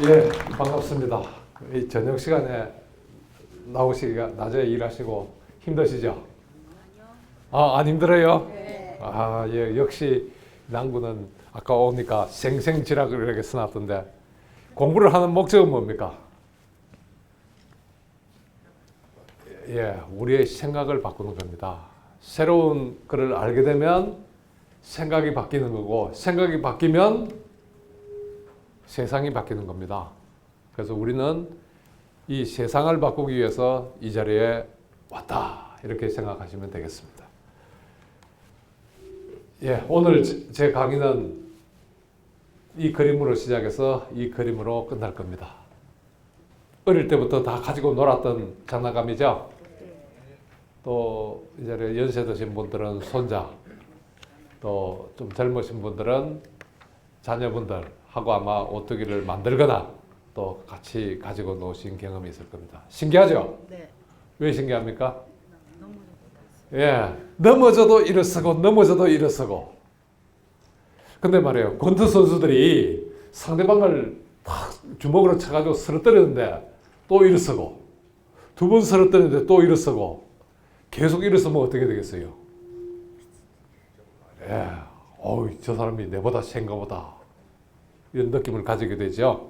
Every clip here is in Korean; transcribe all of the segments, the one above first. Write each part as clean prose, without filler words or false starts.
예, 반갑습니다. 이 저녁 시간에 나오시기가 낮에 일하시고 힘드시죠? 아, 안 힘들어요? 네. 아, 예, 역시 남구는 아까 오니까 생생지락을 이렇게 써놨던데 공부를 하는 목적은 뭡니까? 예, 우리의 생각을 바꾸는 겁니다. 새로운 것을 알게 되면 생각이 바뀌는 거고 생각이 바뀌면 세상이 바뀌는 겁니다. 그래서 우리는 이 세상을 바꾸기 위해서 이 자리에 왔다 이렇게 생각하시면 되겠습니다. 예, 오늘 제 강의는 이 그림으로 시작해서 이 그림으로 끝날 겁니다. 어릴 때부터 다 가지고 놀았던 장난감이죠. 또 이 자리에 연세 드신 분들은 손자, 또 좀 젊으신 분들은 자녀분들하고 아마 오뚜기를 만들거나 또 같이 가지고 노신 경험이 있을 겁니다. 신기하죠? 네. 왜 신기합니까? 너무 예, 넘어져도 일어서고 넘어져도 일어서고. 근데 말이에요, 권투 선수들이 상대방을 탁 주먹으로 쳐가지고 쓰러뜨리는데 또 일어서고 두 번 쓰러뜨리는데 또 일어서고 계속 일어서면 어떻게 되겠어요? 예, 어우, 저 사람이 내보다 센가 보다 이런 느낌을 가지게 되죠.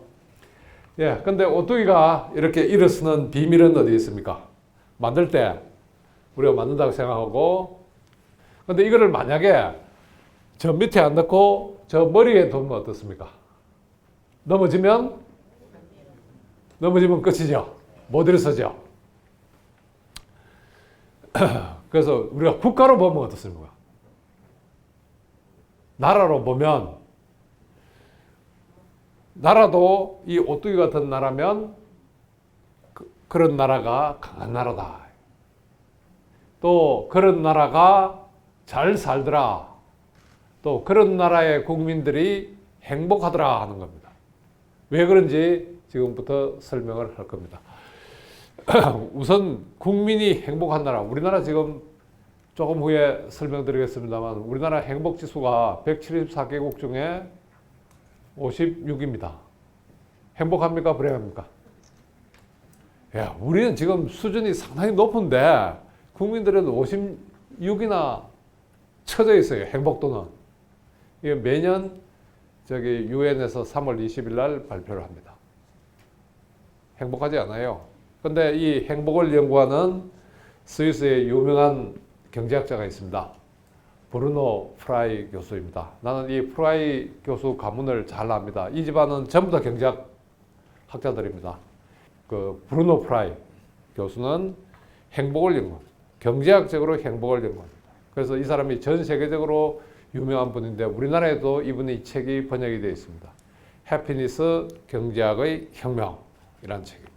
예, 근데 오뚜기가 이렇게 일어서는 비밀은 어디에 있습니까? 만들 때 우리가 만든다고 생각하고, 근데 이거를 만약에 저 밑에 안 넣고 저 머리에 두면 어떻습니까? 넘어지면 끝이죠. 못 일어서죠. 그래서 우리가 국가로 보면 어떻습니까? 나라로 보면 나라도 이 오뚜기 같은 나라면 그런 나라가 강한 나라다. 또 그런 나라가 잘 살더라. 또 그런 나라의 국민들이 행복하더라 하는 겁니다. 왜 그런지 지금부터 설명을 할 겁니다. 우선 국민이 행복한 나라. 우리나라 지금 조금 후에 설명드리겠습니다만 우리나라 행복지수가 174개국 중에 56입니다. 행복합니까? 불행합니까? 야, 우리는 지금 수준이 상당히 높은데 국민들은 56이나 쳐져 있어요. 행복도는. 이게 매년 저기 유엔에서 3월 20일 날 발표를 합니다. 행복하지 않아요. 근데 이 행복을 연구하는 스위스의 유명한 경제학자가 있습니다. 브루노 프라이 교수입니다. 나는 이 프라이 교수 가문을 잘 압니다. 이 집안은 전부 다 경제학 학자들입니다. 그 브루노 프라이 교수는 행복을 연구합니다. 경제학적으로 행복을 연구합니다. 그래서 이 사람이 전 세계적으로 유명한 분인데 우리나라에도 이분의 책이 번역이 되어 있습니다. 해피니스 경제학의 혁명이라는 책입니다.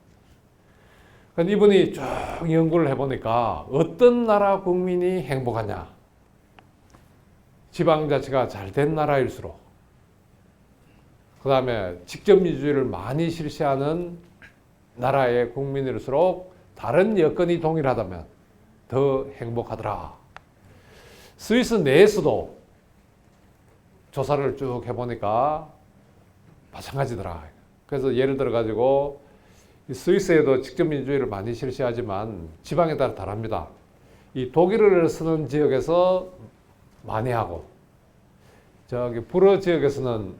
근데 이분이 쭉 연구를 해보니까 어떤 나라 국민이 행복하냐? 지방자치가 잘 된 나라일수록, 그 다음에 직접민주주의를 많이 실시하는 나라의 국민일수록 다른 여건이 동일하다면 더 행복하더라. 스위스 내에서도 조사를 쭉 해보니까 마찬가지더라. 그래서 예를 들어 가지고 스위스에도 직접민주주의를 많이 실시하지만 지방에 따라 다릅니다. 이 독일어를 쓰는 지역에서 많이 하고 저기 불어 지역에서는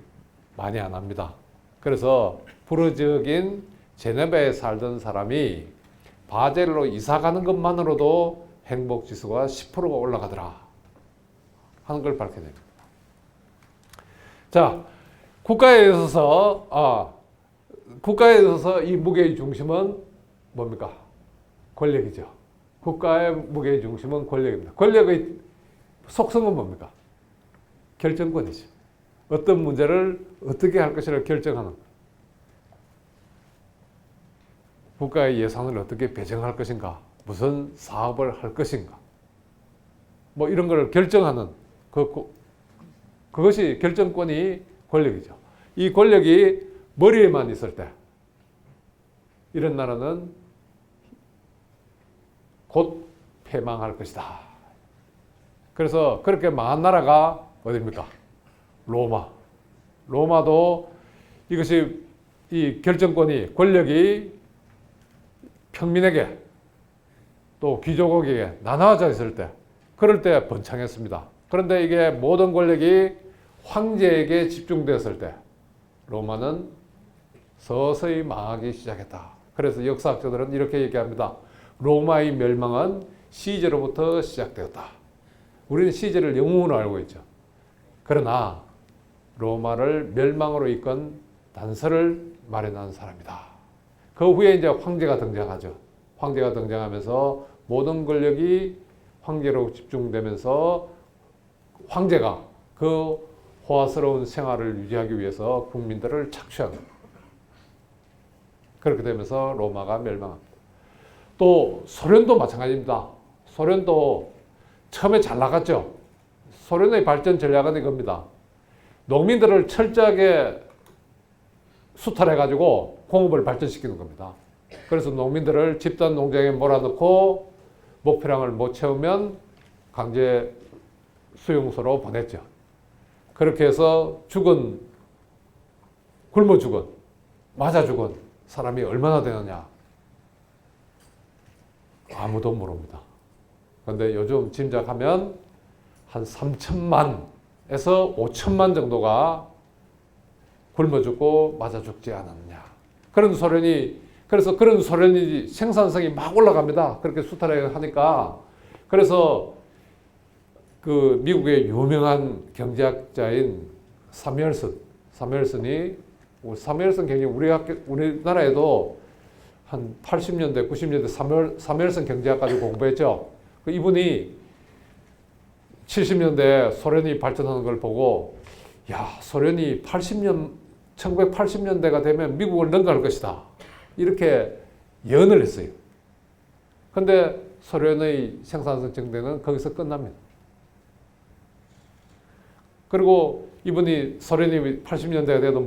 많이 안 합니다. 그래서 불어 지역인 제네바에 살던 사람이 바젤로 이사 가는 것만으로도 행복 지수가 10%가 올라가더라 하는 걸 밝게 됩니다. 자, 국가에 있어서 이 무게의 중심은 뭡니까? 권력이죠. 국가의 무게의 중심은 권력입니다. 권력의 속성은 뭡니까? 결정권이죠. 어떤 문제를 어떻게 할 것이라 결정하는, 국가의 예산을 어떻게 배정할 것인가, 무슨 사업을 할 것인가, 뭐 이런 걸 결정하는 그것이 결정권이 권력이죠. 이 권력이 머리에만 있을 때 이런 나라는 곧 패망할 것이다. 그래서 그렇게 망한 나라가 어디입니까? 로마. 로마도 이것이 이 결정권이, 권력이 평민에게 또 귀족에게 나눠져 있을 때, 그럴 때 번창했습니다. 그런데 이게 모든 권력이 황제에게 집중되었을 때 로마는 서서히 망하기 시작했다. 그래서 역사학자들은 이렇게 얘기합니다. 로마의 멸망은 시제로부터 시작되었다. 우리는 시제를 영웅으로 알고 있죠. 그러나 로마를 멸망으로 이끈 단서를 마련한 사람이다. 그 후에 이제 황제가 등장하죠. 황제가 등장하면서 모든 권력이 황제로 집중되면서 황제가 그 호화스러운 생활을 유지하기 위해서 국민들을 착취합니다. 그렇게 되면서 로마가 멸망합니다. 또 소련도 마찬가지입니다. 소련도 처음에 잘 나갔죠. 소련의 발전 전략은 이겁니다. 농민들을 철저하게 수탈해가지고 공업을 발전시키는 겁니다. 그래서 농민들을 집단 농장에 몰아넣고 목표량을 못 채우면 강제 수용소로 보냈죠. 그렇게 해서 굶어 죽은, 맞아 죽은 사람이 얼마나 되느냐? 아무도 모릅니다. 그런데 요즘 짐작하면 한 3천만에서 5천만 정도가 굶어 죽고 맞아 죽지 않았느냐. 그래서 그런 소련이 생산성이 막 올라갑니다. 그렇게 수탈을 하니까. 그래서 그 미국의 유명한 경제학자인 사무엘슨이 굉장히 우리나라에도 한 80년대, 90년대 사무엘슨 경제학 가지고 공부했죠. 이분이 70년대 소련이 발전하는 걸 보고, 야, 소련이 1980년대가 되면 미국을 능가할 것이다. 이렇게 예언을 했어요. 근데 소련의 생산성 증대는 거기서 끝납니다. 그리고 이분이 소련이 80년대가 돼도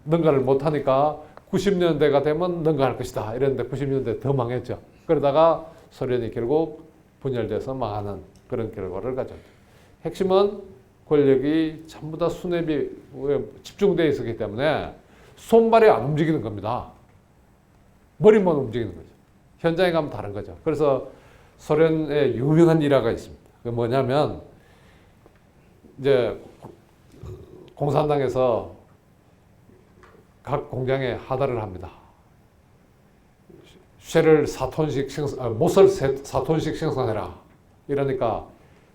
능가를 못하니까 90년대가 되면 능가할 것이다. 이랬는데 90년대 더 망했죠. 그러다가 소련이 결국 분열돼서 망하는 그런 결과를 가져옵니다. 핵심은 권력이 전부 다 수뇌비에 집중되어 있었기 때문에 손발이 안 움직이는 겁니다. 머리만 움직이는 거죠. 현장에 가면 다른 거죠. 그래서 소련의 유명한 일화가 있습니다. 그게 뭐냐면 이제 공산당에서 각 공장에 하달을 합니다. 못을 4톤씩 생산해라. 이러니까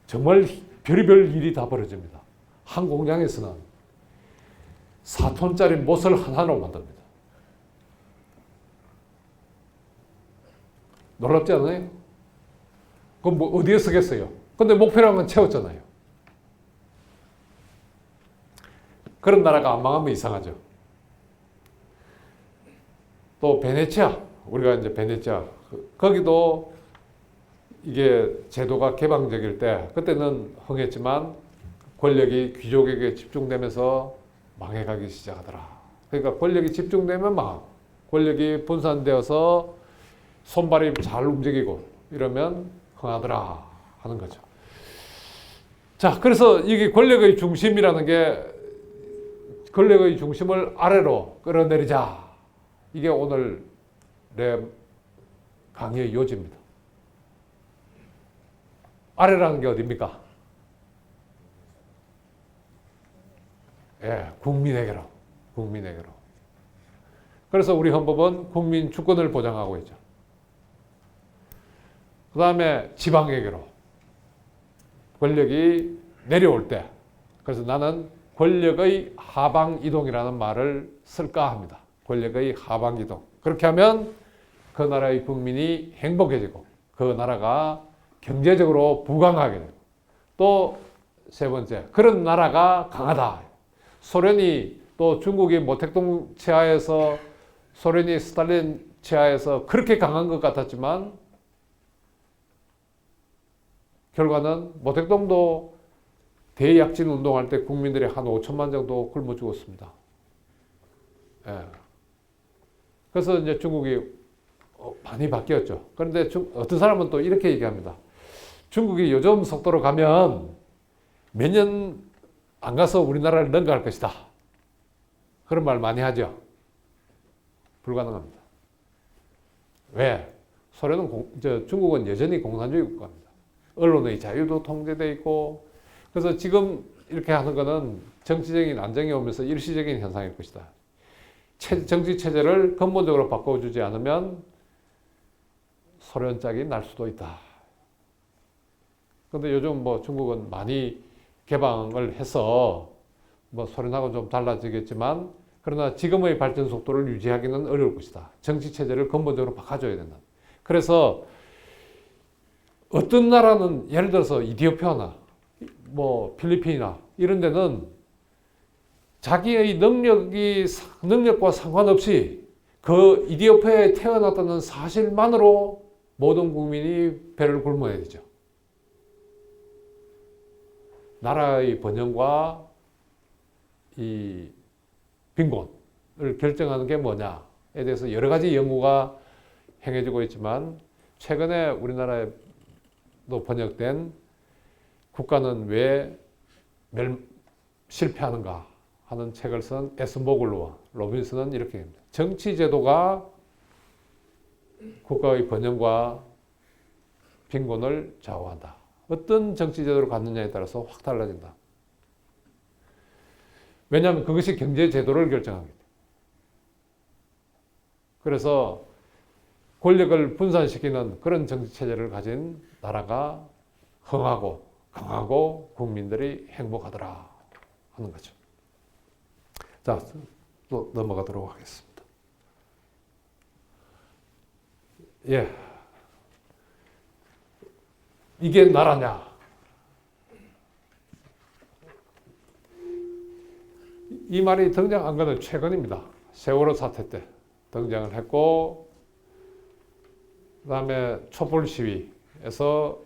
정말 별의별 일이 다 벌어집니다. 한 공장에서는 4톤짜리 못을 하나로 만듭니다. 놀랍지 않아요? 그럼 뭐 어디에 쓰겠어요? 근데 목표량은 채웠잖아요. 그런 나라가 안 망하면 이상하죠. 또 베네치아, 우리가 이제 베네치아, 거기도 이게 제도가 개방적일 때, 그때는 흥했지만 권력이 귀족에게 집중되면서 망해가기 시작하더라. 그러니까 권력이 집중되면 망하고, 권력이 분산되어서 손발이 잘 움직이고 이러면 흥하더라 하는 거죠. 자, 그래서 이게 권력의 중심이라는 게, 권력의 중심을 아래로 끌어내리자. 이게 오늘 내 강의의 요지입니다. 아래라는 게 어디입니까? 예, 국민에게로. 그래서 우리 헌법은 국민 주권을 보장하고 있죠. 그 다음에 지방에게로. 권력이 내려올 때. 그래서 나는 권력의 하방이동이라는 말을 쓸까 합니다. 권력의 하방이동. 그렇게 하면 그 나라의 국민이 행복해지고 그 나라가 경제적으로 부강하게 되고, 또 세 번째, 그런 나라가 강하다. 소련이 또 중국이 모택동 치하에서, 소련이 스탈린 치하에서 그렇게 강한 것 같았지만 결과는 모택동도 대약진 운동할 때 국민들이 한 5천만 정도 굶어 죽었습니다. 예. 그래서 이제 중국이 많이 바뀌었죠. 그런데 어떤 사람은 또 이렇게 얘기합니다. 중국이 요즘 속도로 가면 몇 년 안 가서 우리나라를 능가할 것이다. 그런 말 많이 하죠. 불가능합니다. 왜? 중국은 여전히 공산주의 국가입니다. 언론의 자유도 통제되어 있고, 그래서 지금 이렇게 하는 거는 정치적인 안정이 오면서 일시적인 현상일 것이다. 정치 체제를 근본적으로 바꿔주지 않으면 소련 짝이 날 수도 있다. 근데 요즘 뭐 중국은 많이 개방을 해서 뭐 소련하고 좀 달라지겠지만, 그러나 지금의 발전 속도를 유지하기는 어려울 것이다. 정치 체제를 근본적으로 바꿔줘야 된다. 그래서 어떤 나라는 예를 들어서 이티오피아나 뭐 필리핀이나 이런 데는 자기의 능력과 상관없이 그 이티오피아에 태어났다는 사실만으로 모든 국민이 배를 굶어야 되죠. 나라의 번영과 이 빈곤을 결정하는 게 뭐냐에 대해서 여러 가지 연구가 행해지고 있지만, 최근에 우리나라에도 번역된 국가는 왜 실패하는가 하는 책을 쓴 에스모글루와 로빈슨은 이렇게 합니다. 정치 제도가 국가의 번영과 빈곤을 좌우한다. 어떤 정치 제도를 갖느냐에 따라서 확 달라진다. 왜냐하면 그것이 경제 제도를 결정하기 때문에. 그래서 권력을 분산시키는 그런 정치 체제를 가진 나라가 흥하고 강하고 국민들이 행복하더라 하는 거죠. 자, 또 넘어가도록 하겠습니다. 예. 이게 나라냐? 이 말이 등장한 것은 최근입니다. 세월호 사태 때 등장을 했고, 그 다음에 촛불 시위에서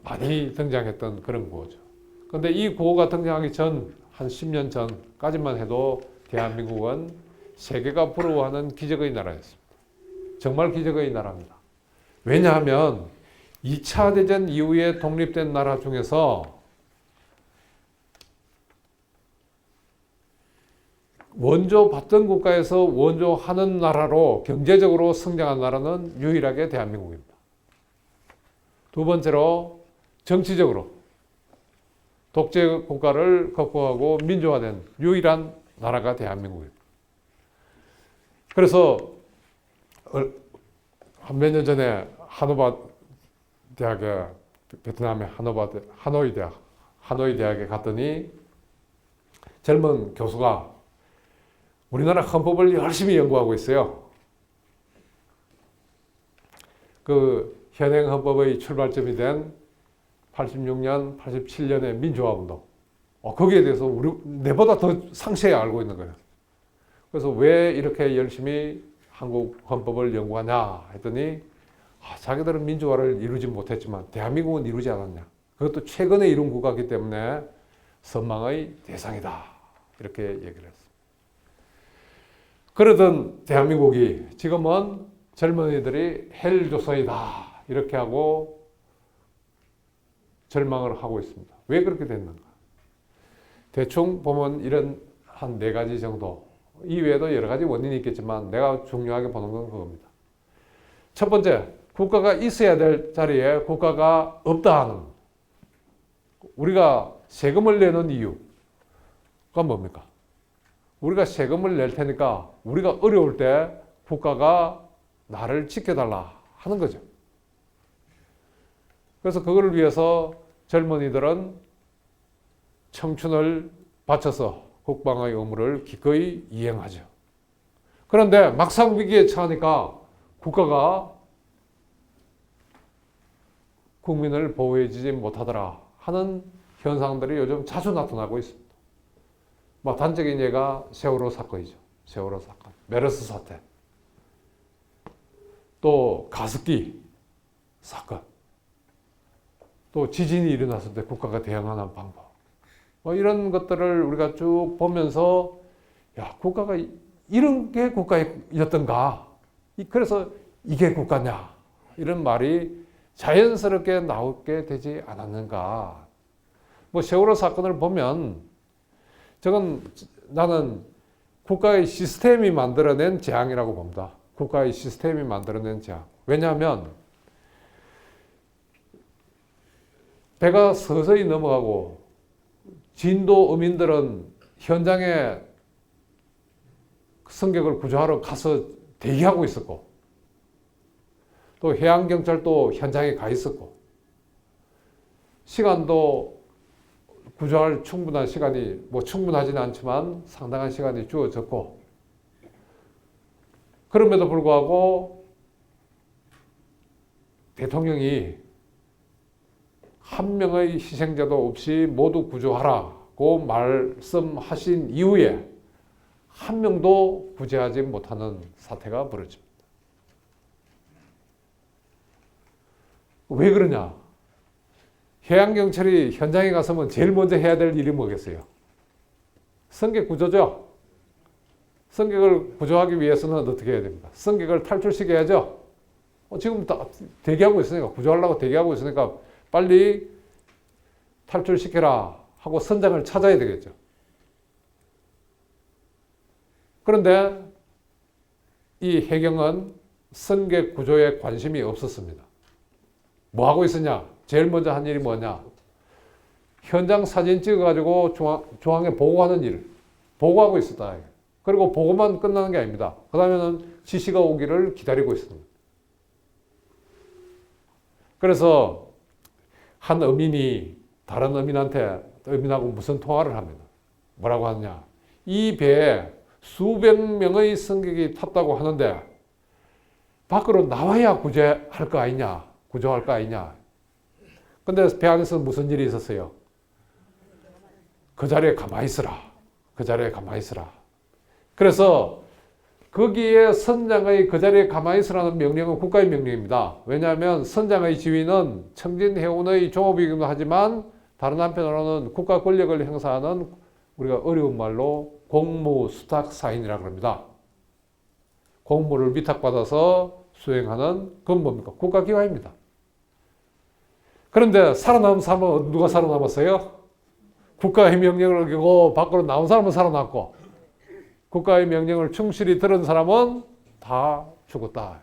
많이 등장했던 그런 구호죠. 그런데 이 구호가 등장하기 전, 한 10년 전까지만 해도 대한민국은 세계가 부러워하는 기적의 나라였습니다. 정말 기적의 나라입니다. 왜냐하면 2차 대전 이후에 독립된 나라 중에서 원조 받던 국가에서 원조하는 나라로 경제적으로 성장한 나라는 유일하게 대한민국입니다. 두 번째로 정치적으로 독재 국가를 극복하고 민주화된 유일한 나라가 대한민국입니다. 그래서 한 몇 년 전에 하노바 대학에, 베트남의 하노이 대학에 갔더니 젊은 교수가 우리나라 헌법을 열심히 연구하고 있어요. 그 현행 헌법의 출발점이 된 86년, 87년의 민주화운동. 거기에 대해서 내보다 더 상세히 알고 있는 거예요. 그래서 왜 이렇게 열심히 한국 헌법을 연구하냐 했더니, 자기들은 민주화를 이루지 못했지만 대한민국은 이루지 않았냐. 그것도 최근에 이룬 국가이기 때문에 선망의 대상이다. 이렇게 얘기를 했습니다. 그러던 대한민국이 지금은 젊은이들이 헬조선이다. 이렇게 하고 절망을 하고 있습니다. 왜 그렇게 됐는가? 대충 보면 이런 한 4가지 정도, 이외에도 여러 가지 원인이 있겠지만 내가 중요하게 보는 건 그겁니다. 첫 번째, 국가가 있어야 될 자리에 국가가 없다 하는, 우리가 세금을 내는 이유가 뭡니까? 우리가 세금을 낼 테니까 우리가 어려울 때 국가가 나를 지켜달라 하는 거죠. 그래서 그걸 위해서 젊은이들은 청춘을 바쳐서 국방의 의무를 기꺼이 이행하죠. 그런데 막상 위기에 처하니까 국가가 국민을 보호해주지 못하더라 하는 현상들이 요즘 자주 나타나고 있습니다. 단적인 예가 세월호 사건이죠. 세월호 사건, 메르스 사태, 또 가습기 사건, 또 지진이 일어났을 때 국가가 대응하는 방법, 이런 것들을 우리가 쭉 보면서, 국가가 이런 게 국가였던가, 그래서 이게 국가냐, 이런 말이 자연스럽게 나오게 되지 않았는가. 세월호 사건을 보면, 저건 나는 국가의 시스템이 만들어낸 재앙이라고 봅니다. 국가의 시스템이 만들어낸 재앙. 왜냐하면 배가 서서히 넘어가고 진도 어민들은 현장에 승객을 구조하러 가서 대기하고 있었고, 또 해양경찰도 현장에 가 있었고, 시간도 구조할 충분한 시간이 충분하지는 않지만 상당한 시간이 주어졌고, 그럼에도 불구하고 대통령이 한 명의 희생자도 없이 모두 구조하라고 말씀하신 이후에 한 명도 구제하지 못하는 사태가 벌어집니다. 왜 그러냐? 해양경찰이 현장에 가서면 제일 먼저 해야 될 일이 뭐겠어요? 승객 구조죠. 승객을 구조하기 위해서는 어떻게 해야 됩니까? 승객을 탈출시켜야죠. 지금 다 대기하고 있으니까, 구조하려고 대기하고 있으니까 빨리 탈출시켜라 하고 선장을 찾아야 되겠죠. 그런데 이 해경은 승객 구조에 관심이 없었습니다. 뭐 하고 있었냐? 제일 먼저 한 일이 뭐냐? 현장 사진 찍어가지고 중앙에 보고하는 일, 보고하고 있었다. 그리고 보고만 끝나는 게 아닙니다. 그 다음에는 지시가 오기를 기다리고 있었습니다. 그래서 한 어민이 다른 어민하고 무슨 통화를 합니다. 뭐라고 하느냐? 이 배에 수백 명의 승객이 탔다고 하는데 밖으로 나와야 구조할 거 아니냐? 구조할 거 아니냐? 근데 배 안에서 무슨 일이 있었어요? 그 자리에 가만히 있으라. 그 자리에 가만히 있으라. 그래서 거기에 선장의 그 자리에 가만히 있으라는 명령은 국가의 명령입니다. 왜냐하면 선장의 지위는 청진해운의 종업이기도 하지만 다른 한편으로는 국가 권력을 행사하는 우리가 어려운 말로 공무수탁사인이라고 합니다. 공무를 위탁받아서 수행하는 그건 뭡니까? 국가기관입니다. 그런데 살아남은 사람은 누가 살아남았어요? 국가의 명령을 어기고 밖으로 나온 사람은 살아났고, 국가의 명령을 충실히 들은 사람은 다 죽었다.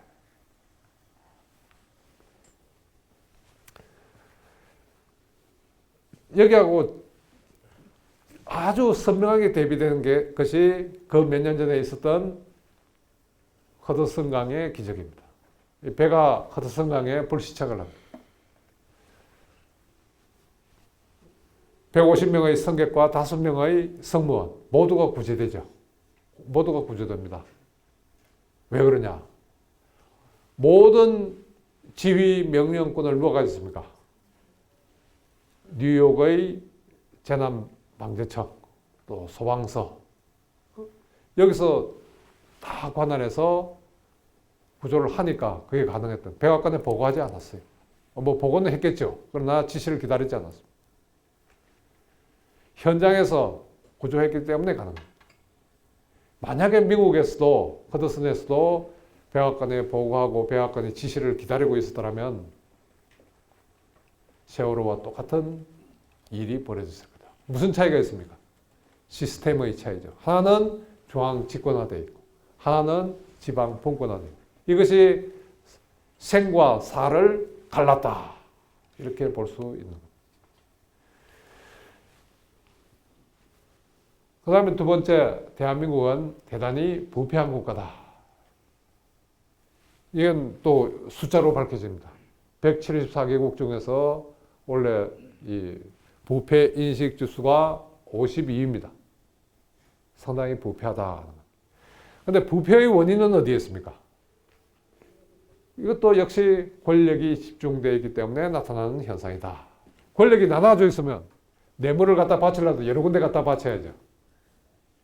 여기하고 아주 선명하게 대비되는 것이 그 몇 년 전에 있었던 허드슨강의 기적입니다. 배가 허드슨강에 불시착을 합니다. 150명의 승객과 5명의 승무원 모두가 구제되죠. 모두가 구조됩니다. 왜 그러냐? 모든 지휘 명령권을 누가 가졌습니까? 뉴욕의 재난방재청, 또 소방서, 여기서 다 관할해서 구조를 하니까 그게 가능했던. 백악관에 보고하지 않았어요. 보고는 했겠죠. 그러나 지시를 기다리지 않았습니다. 현장에서 구조했기 때문에 가능합니다. 만약에 미국에서도, 허드슨에서도 백악관에 보고하고 백악관의 지시를 기다리고 있었더라면 세월호와 똑같은 일이 벌어졌을 거다. 무슨 차이가 있습니까? 시스템의 차이죠. 하나는 중앙 집권화되어 있고 하나는 지방 분권화되어 있고, 이것이 생과 사를 갈랐다. 이렇게 볼 수 있는 겁니다. 그 다음에 두 번째, 대한민국은 대단히 부패한 국가다. 이건 또 숫자로 밝혀집니다. 174개국 중에서 원래 이 부패 인식 지수가 52입니다. 상당히 부패하다. 그런데 부패의 원인은 어디에 있습니까? 이것도 역시 권력이 집중되어 있기 때문에 나타나는 현상이다. 권력이 나눠져 있으면 뇌물을 갖다 바치려도 여러 군데 갖다 바쳐야죠.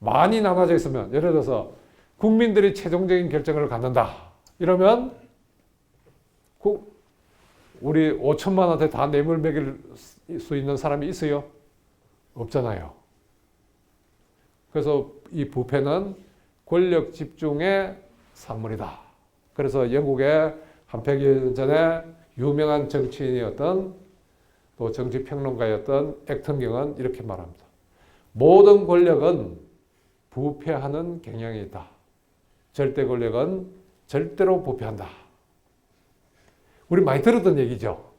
많이 나눠져 있으면, 예를 들어서 국민들이 최종적인 결정을 갖는다. 이러면 우리 5천만 원한테 다 뇌물 매길 수 있는 사람이 있어요? 없잖아요. 그래서 이 부패는 권력 집중의 산물이다. 그래서 영국의 한 100여 년 전에 유명한 정치인이었던, 또 정치평론가였던 액턴경은 이렇게 말합니다. 모든 권력은 부패하는 경향이 있다. 절대 권력은 절대로 부패한다. 우리 많이 들었던 얘기죠.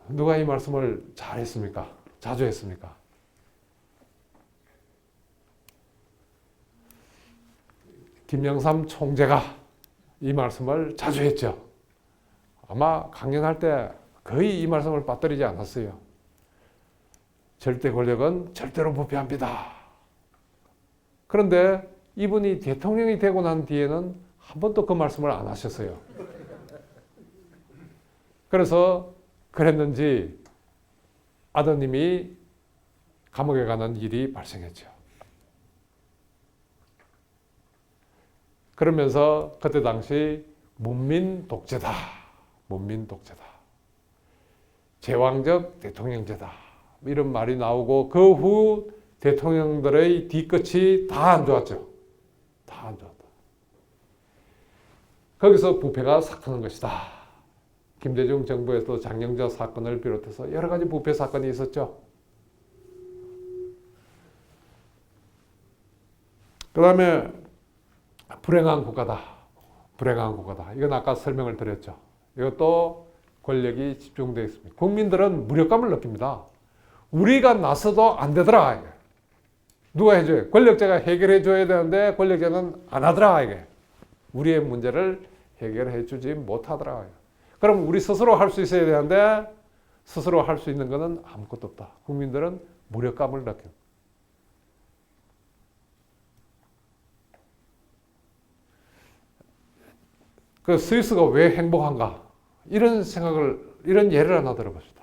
누가 이 말씀을 잘 했습니까? 자주 했습니까? 김영삼 총재가 이 말씀을 자주 했죠. 아마 강연할 때 거의 이 말씀을 빠뜨리지 않았어요. 절대 권력은 절대로 부패합니다. 그런데 이분이 대통령이 되고 난 뒤에는 한 번도 그 말씀을 안 하셨어요. 그래서 그랬는지 아드님이 감옥에 가는 일이 발생했죠. 그러면서 그때 당시 문민 독재다. 문민 독재다. 제왕적 대통령제다. 이런 말이 나오고 그 후 대통령들의 뒤끝이 다 안 좋았죠. 다 안 좋았다. 거기서 부패가 삭트는 것이다. 김대중 정부에서 장영자 사건을 비롯해서 여러 가지 부패 사건이 있었죠. 그 다음에 불행한 국가다. 불행한 국가다. 이건 아까 설명을 드렸죠. 이것도 권력이 집중되어 있습니다. 국민들은 무력감을 느낍니다. 우리가 나서도 안 되더라. 이게. 누가 해줘요? 권력자가 해결해 줘야 되는데 권력자는 안 하더라. 이게. 우리의 문제를 해결해 주지 못하더라. 그럼 우리 스스로 할 수 있어야 되는데 스스로 할 수 있는 것은 아무것도 없다. 국민들은 무력감을 느껴요. 그 스위스가 왜 행복한가? 이런 예를 하나 들어봅시다.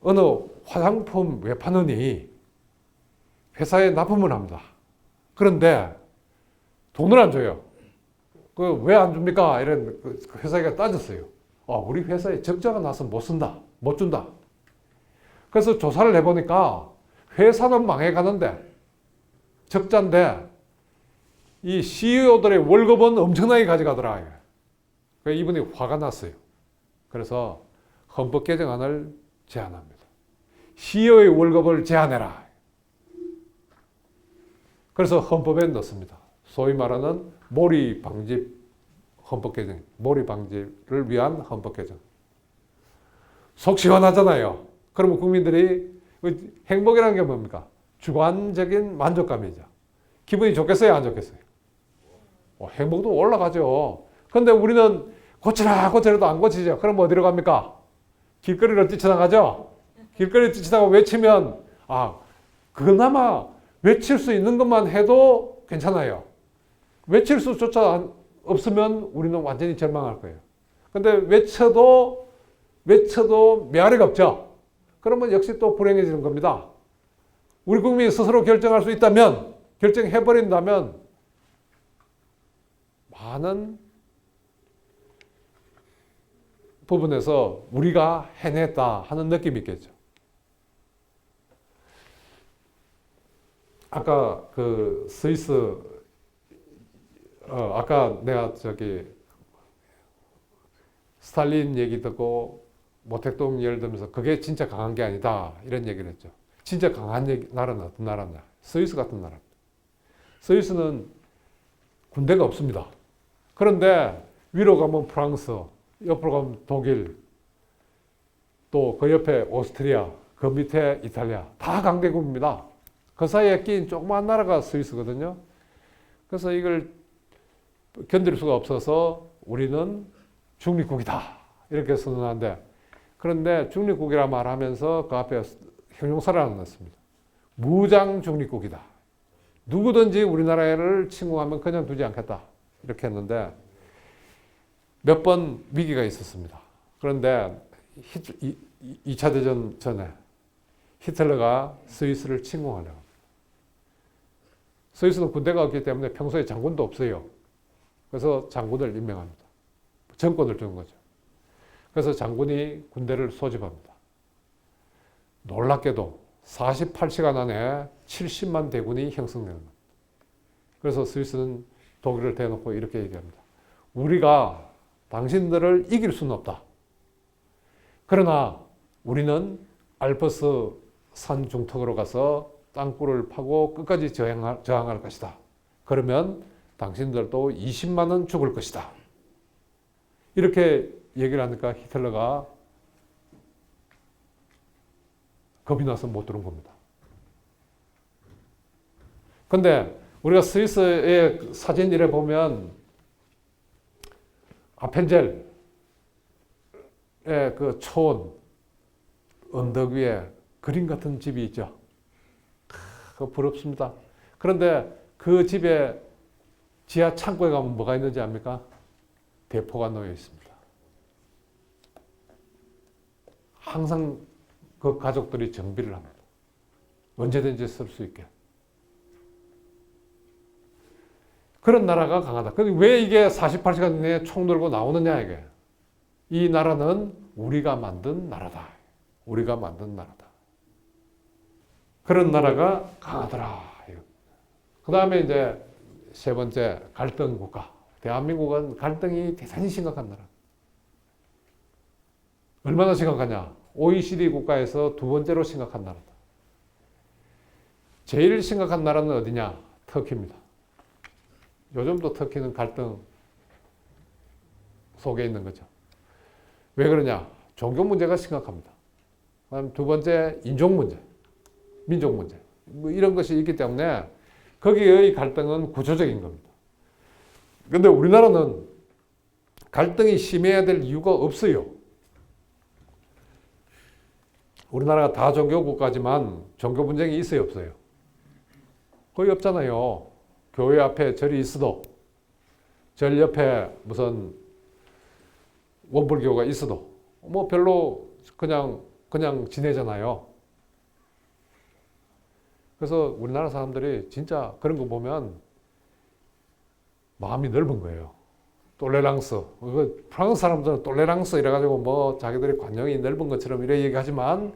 어느 화장품 외판원이 회사에 납품을 합니다. 그런데 돈을 안 줘요. 그 왜 안 줍니까? 이런 그 회사가 따졌어요. 우리 회사에 적자가 나서 못 쓴다. 못 준다. 그래서 조사를 해보니까 회사는 망해가는데 적자인데 이 CEO들의 월급은 엄청나게 가져가더라. 그래서 이분이 화가 났어요. 그래서 헌법 개정안을 제안합니다. CEO의 월급을 제한해라. 그래서 헌법에 넣습니다. 소위 말하는 몰이 방지 헌법 개정, 몰이 방지를 위한 헌법 개정. 속 시원하잖아요. 그러면 국민들이 행복이라는 게 뭡니까? 주관적인 만족감이죠. 기분이 좋겠어요, 안 좋겠어요? 행복도 올라가죠. 그런데 우리는 고치라도 안 고치죠. 그럼 어디로 갑니까? 길거리로 뛰쳐나가죠. 길거리로 뛰쳐나가고 외치면 그나마 외칠 수 있는 것만 해도 괜찮아요. 외칠 수조차 없으면 우리는 완전히 절망할 거예요. 근데 외쳐도 메아리가 없죠. 그러면 역시 또 불행해지는 겁니다. 우리 국민이 스스로 결정할 수 있다면, 결정해버린다면 많은 부분에서 우리가 해냈다 하는 느낌이 있겠죠. 아까 그 스위스 아까 내가 스탈린 얘기 듣고 모택동 예를 들면서 그게 진짜 강한 게 아니다 이런 얘기를 했죠. 진짜 강한 나라는 어떤 나라냐? 스위스 같은 나라입니다. 스위스는 군대가 없습니다. 그런데 위로 가면 프랑스, 옆으로 가면 독일, 또 그 옆에 오스트리아, 그 밑에 이탈리아 다 강대국입니다. 그 사이에 낀 조그만 나라가 스위스거든요. 그래서 이걸 견딜 수가 없어서 우리는 중립국이다 이렇게 선언하는데, 그런데 중립국이라 말하면서 그 앞에 형용사를 하나 넣습니다. 무장 중립국이다. 누구든지 우리나라를 침공하면 그냥 두지 않겠다 이렇게 했는데 몇 번 위기가 있었습니다. 그런데 2차 대전 전에 히틀러가 스위스를 침공하려고 합니다. 스위스는 군대가 없기 때문에 평소에 장군도 없어요. 그래서 장군을 임명합니다. 정권을 주는 거죠. 그래서 장군이 군대를 소집합니다. 놀랍게도 48시간 안에 70만 대군이 형성되는 겁니다. 그래서 스위스는 독일을 대놓고 이렇게 얘기합니다. 우리가 당신들을 이길 수는 없다. 그러나 우리는 알프스 산 중턱으로 가서 땅굴을 파고 끝까지 저항할 것이다. 그러면 당신들도 20만 원 죽을 것이다. 이렇게 얘기를 하니까 히틀러가 겁이 나서 못 들은 겁니다. 근데 우리가 스위스의 사진 이래 보면 아펜젤의 그 초원 언덕 위에 그림 같은 집이 있죠. 부럽습니다. 그런데 그 집에 지하 창고에 가면 뭐가 있는지 압니까? 대포가 놓여 있습니다. 항상 그 가족들이 정비를 합니다. 언제든지 쓸 수 있게. 그런 나라가 강하다. 근데 왜 이게 48시간 내에 총 들고 나오느냐 이게. 이 나라는 우리가 만든 나라다. 우리가 만든 나라다. 그런 나라가 강하더라. 그 다음에 이제 세 번째 갈등 국가. 대한민국은 갈등이 대단히 심각한 나라. 얼마나 심각하냐? OECD 국가에서 두 번째로 심각한 나라다. 제일 심각한 나라는 어디냐? 터키입니다. 요즘도 터키는 갈등 속에 있는 거죠. 왜 그러냐? 종교 문제가 심각합니다. 그다음 두 번째 인종 문제, 민족 문제. 뭐 이런 것이 있기 때문에 거기의 갈등은 구조적인 겁니다. 그런데 우리나라는 갈등이 심해야 될 이유가 없어요. 우리나라가 다종교 국가지만 종교 분쟁이 있어요, 없어요? 거의 없잖아요. 교회 앞에 절이 있어도, 절 옆에 무슨 원불교가 있어도 뭐 별로 그냥 지내잖아요. 그래서 우리나라 사람들이 진짜 그런 거 보면 마음이 넓은 거예요. 똘레랑스. 프랑스 사람들은 똘레랑스 이래가지고 뭐 자기들이 관용이 넓은 것처럼 이래 얘기하지만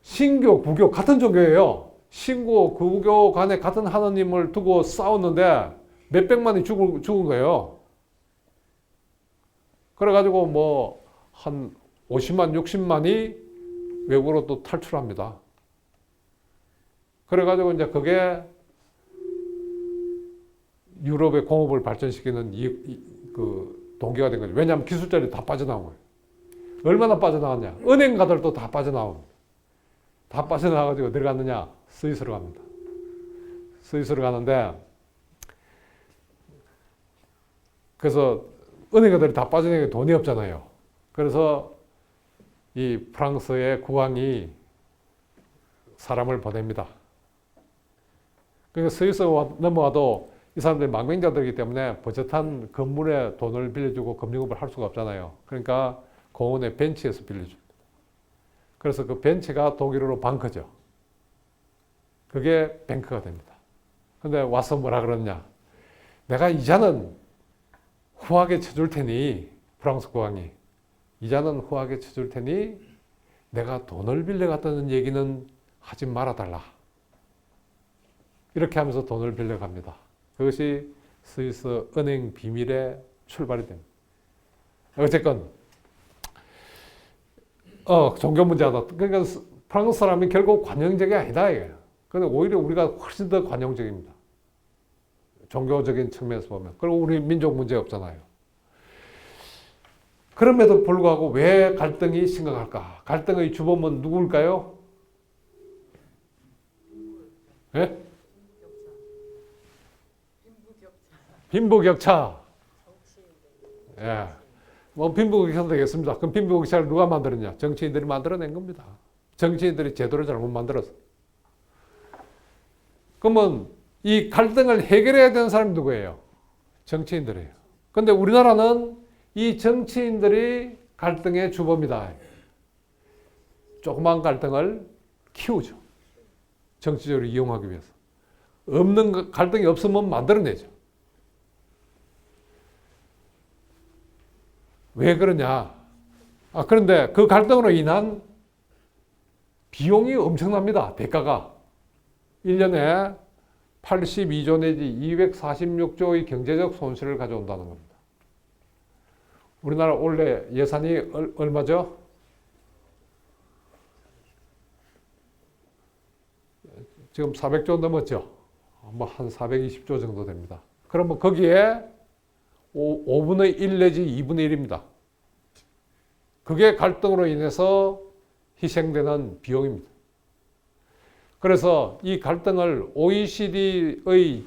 신교, 구교 같은 종교예요. 신고, 구교 간에 같은 하나님을 두고 싸웠는데 몇백만이 죽은 거예요. 그래가지고 뭐 한 50만, 60만이 외국으로 또 탈출합니다. 그래가지고 이제 그게 유럽의 공업을 발전시키는 그 동기가 된 거죠. 왜냐하면 기술자들이 다 빠져나온 거예요. 얼마나 빠져나왔냐? 은행가들도 다 빠져나옵니다. 다 빠져나와가지고 어디를 갔느냐? 스위스로 갑니다. 스위스로 가는데, 그래서 은행가들이 다 빠져나가니까 돈이 없잖아요. 그래서 이 프랑스의 국왕이 사람을 보냅니다. 그러니까 스위스 넘어와도 이 사람들이 망명자들이기 때문에 버젓한 건물에 돈을 빌려주고 금융업을 할 수가 없잖아요. 그러니까 공원의 벤치에서 빌려줍니다. 그래서 그 벤치가 독일어로 방크죠. 그게 뱅크가 됩니다. 근데 와서 뭐라 그러냐? 내가 이자는 후하게 쳐줄 테니, 프랑스 국왕이 이자는 후하게 쳐줄 테니 내가 돈을 빌려갔다는 얘기는 하지 말아달라. 이렇게 하면서 돈을 빌려갑니다. 그것이 스위스 은행 비밀의 출발이 됩니다. 어쨌건 종교 문제하다. 그러니까 프랑스 사람이 결국 관용적이 아니다 이게. 근데 오히려 우리가 훨씬 더 관용적입니다. 종교적인 측면에서 보면. 그리고 우리 민족 문제 없잖아요. 그럼에도 불구하고 왜 갈등이 심각할까? 갈등의 주범은 누구일까요? 예? 빈부격차. 예. 뭐 빈부격차 되겠습니다. 그럼 빈부격차를 누가 만들었냐? 정치인들이 만들어낸 겁니다. 정치인들이 제도를 잘못 만들어서. 그러면 이 갈등을 해결해야 되는 사람이 누구예요? 정치인들이에요. 근데 우리나라는 이 정치인들이 갈등의 주범이다. 조그만 갈등을 키우죠. 정치적으로 이용하기 위해서. 갈등이 없으면 만들어내죠. 왜 그러냐? 그런데 그 갈등으로 인한 비용이 엄청납니다. 대가가. 1년에 82조 내지 246조의 경제적 손실을 가져온다는 겁니다. 우리나라 원래 예산이 얼마죠? 지금 400조 넘었죠. 뭐 한 420조 정도 됩니다. 그러면 거기에 5분의 1 내지 2분의 1입니다. 그게 갈등으로 인해서 희생되는 비용입니다. 그래서 이 갈등을 OECD의